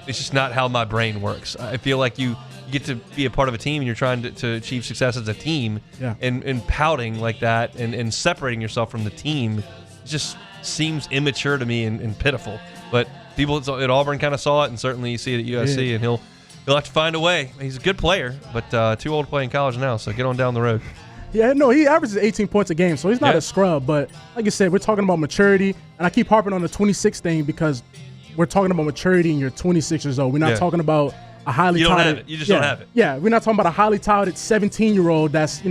It's just not how my brain works. I feel like you get to be a part of a team, and you're trying to achieve success as a team, and pouting like that and separating yourself from the team just seems immature to me and pitiful. But people at Auburn kind of saw it, and certainly you see it at USC, and he'll have to find a way. He's a good player, but too old to play in college now, so get on down the road. Yeah, no, he averages 18 points a game, so he's not a scrub. But like I said, we're talking about maturity, and I keep harping on the 26 thing because we're talking about maturity and you're 26 years old. We're not talking about a highly touted. You don't have it. You just don't have it. Yeah, we're not talking about a highly touted 17-year-old that's,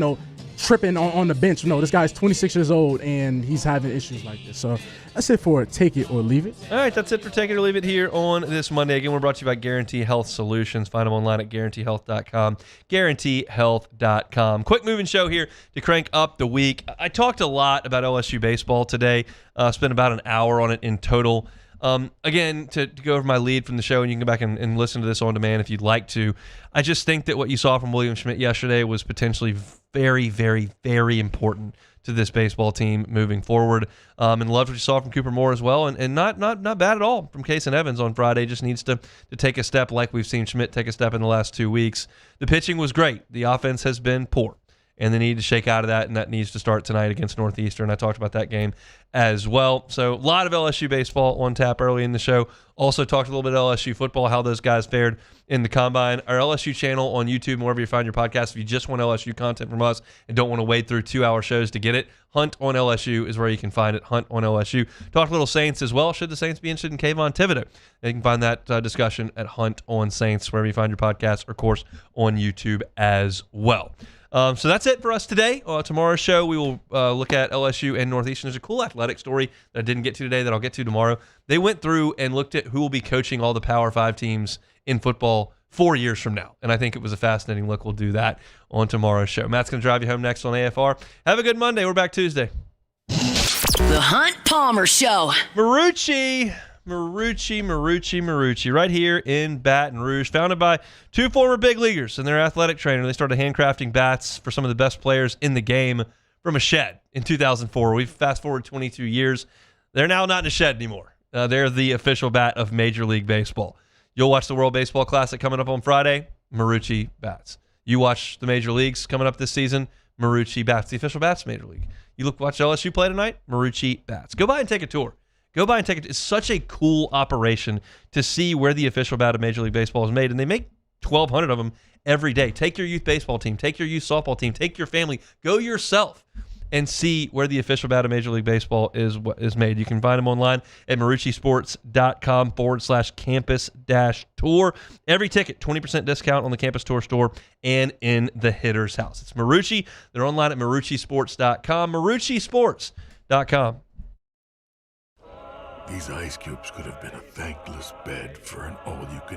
tripping on the bench. No, this guy's 26 years old, and he's having issues like this. So that's it for Take It or Leave It. All right, that's it for Take It or Leave It here on this Monday. Again, we're brought to you by Guarantee Health Solutions. Find them online at guaranteehealth.com, guaranteehealth.com. Quick moving show here to crank up the week. I talked a lot about LSU baseball today. Spent about an hour on it in total. Again, to go over my lead from the show, and you can go back and listen to this on demand if you'd like to. I just think that what you saw from William Schmidt yesterday was potentially very, very, very important to this baseball team moving forward. And loved what you saw from Cooper Moore as well, and not bad at all from Case and Evans on Friday. Just needs to take a step like we've seen Schmidt take a step in the last 2 weeks. The pitching was great. The offense has been poor, and they need to shake out of that, and that needs to start tonight against Northeastern. I talked about that game as well. So a lot of LSU baseball on tap early in the show. Also talked a little bit of LSU football, how those guys fared in the Combine. Our LSU channel on YouTube, wherever you find your podcast, if you just want LSU content from us and don't want to wade through 2-hour shows to get it, Hunt on LSU is where you can find it, Hunt on LSU. Talked a little Saints as well. Should the Saints be interested in Kayvon Thibodeau? You can find that discussion at Hunt on Saints, wherever you find your podcast, or, of course, on YouTube as well. So that's it for us today. Tomorrow's show, we will look at LSU and Northeastern. There's a cool athletic story that I didn't get to today that I'll get to tomorrow. They went through and looked at who will be coaching all the Power 5 teams in football 4 years from now. And I think it was a fascinating look. We'll do that on tomorrow's show. Matt's going to drive you home next on AFR. Have a good Monday. We're back Tuesday. The Hunt Palmer Show. Marucci, right here in Baton Rouge, founded by two former big leaguers and their athletic trainer. They started handcrafting bats for some of the best players in the game from a shed in 2004. We've fast forward 22 years. They're now not in a shed anymore. They're the official bat of Major League Baseball. You'll watch the World Baseball Classic coming up on Friday, Marucci bats. You watch the Major Leagues coming up this season, Marucci bats, the official bats Major League. You watch LSU play tonight, Marucci bats. Go by and take a tour. It's such a cool operation to see where the official bat of Major League Baseball is made, and they make 1,200 of them every day. Take your youth baseball team, take your youth softball team, take your family, go yourself and see where the official bat of Major League Baseball is made. You can find them online at maruccisports.com/campus-tour. Every ticket, 20% discount on the Campus Tour store and in the hitter's house. It's Marucci. They're online at maruccisports.com, maruccisports.com. These ice cubes could have been a thankless bed for an all-you-can-eat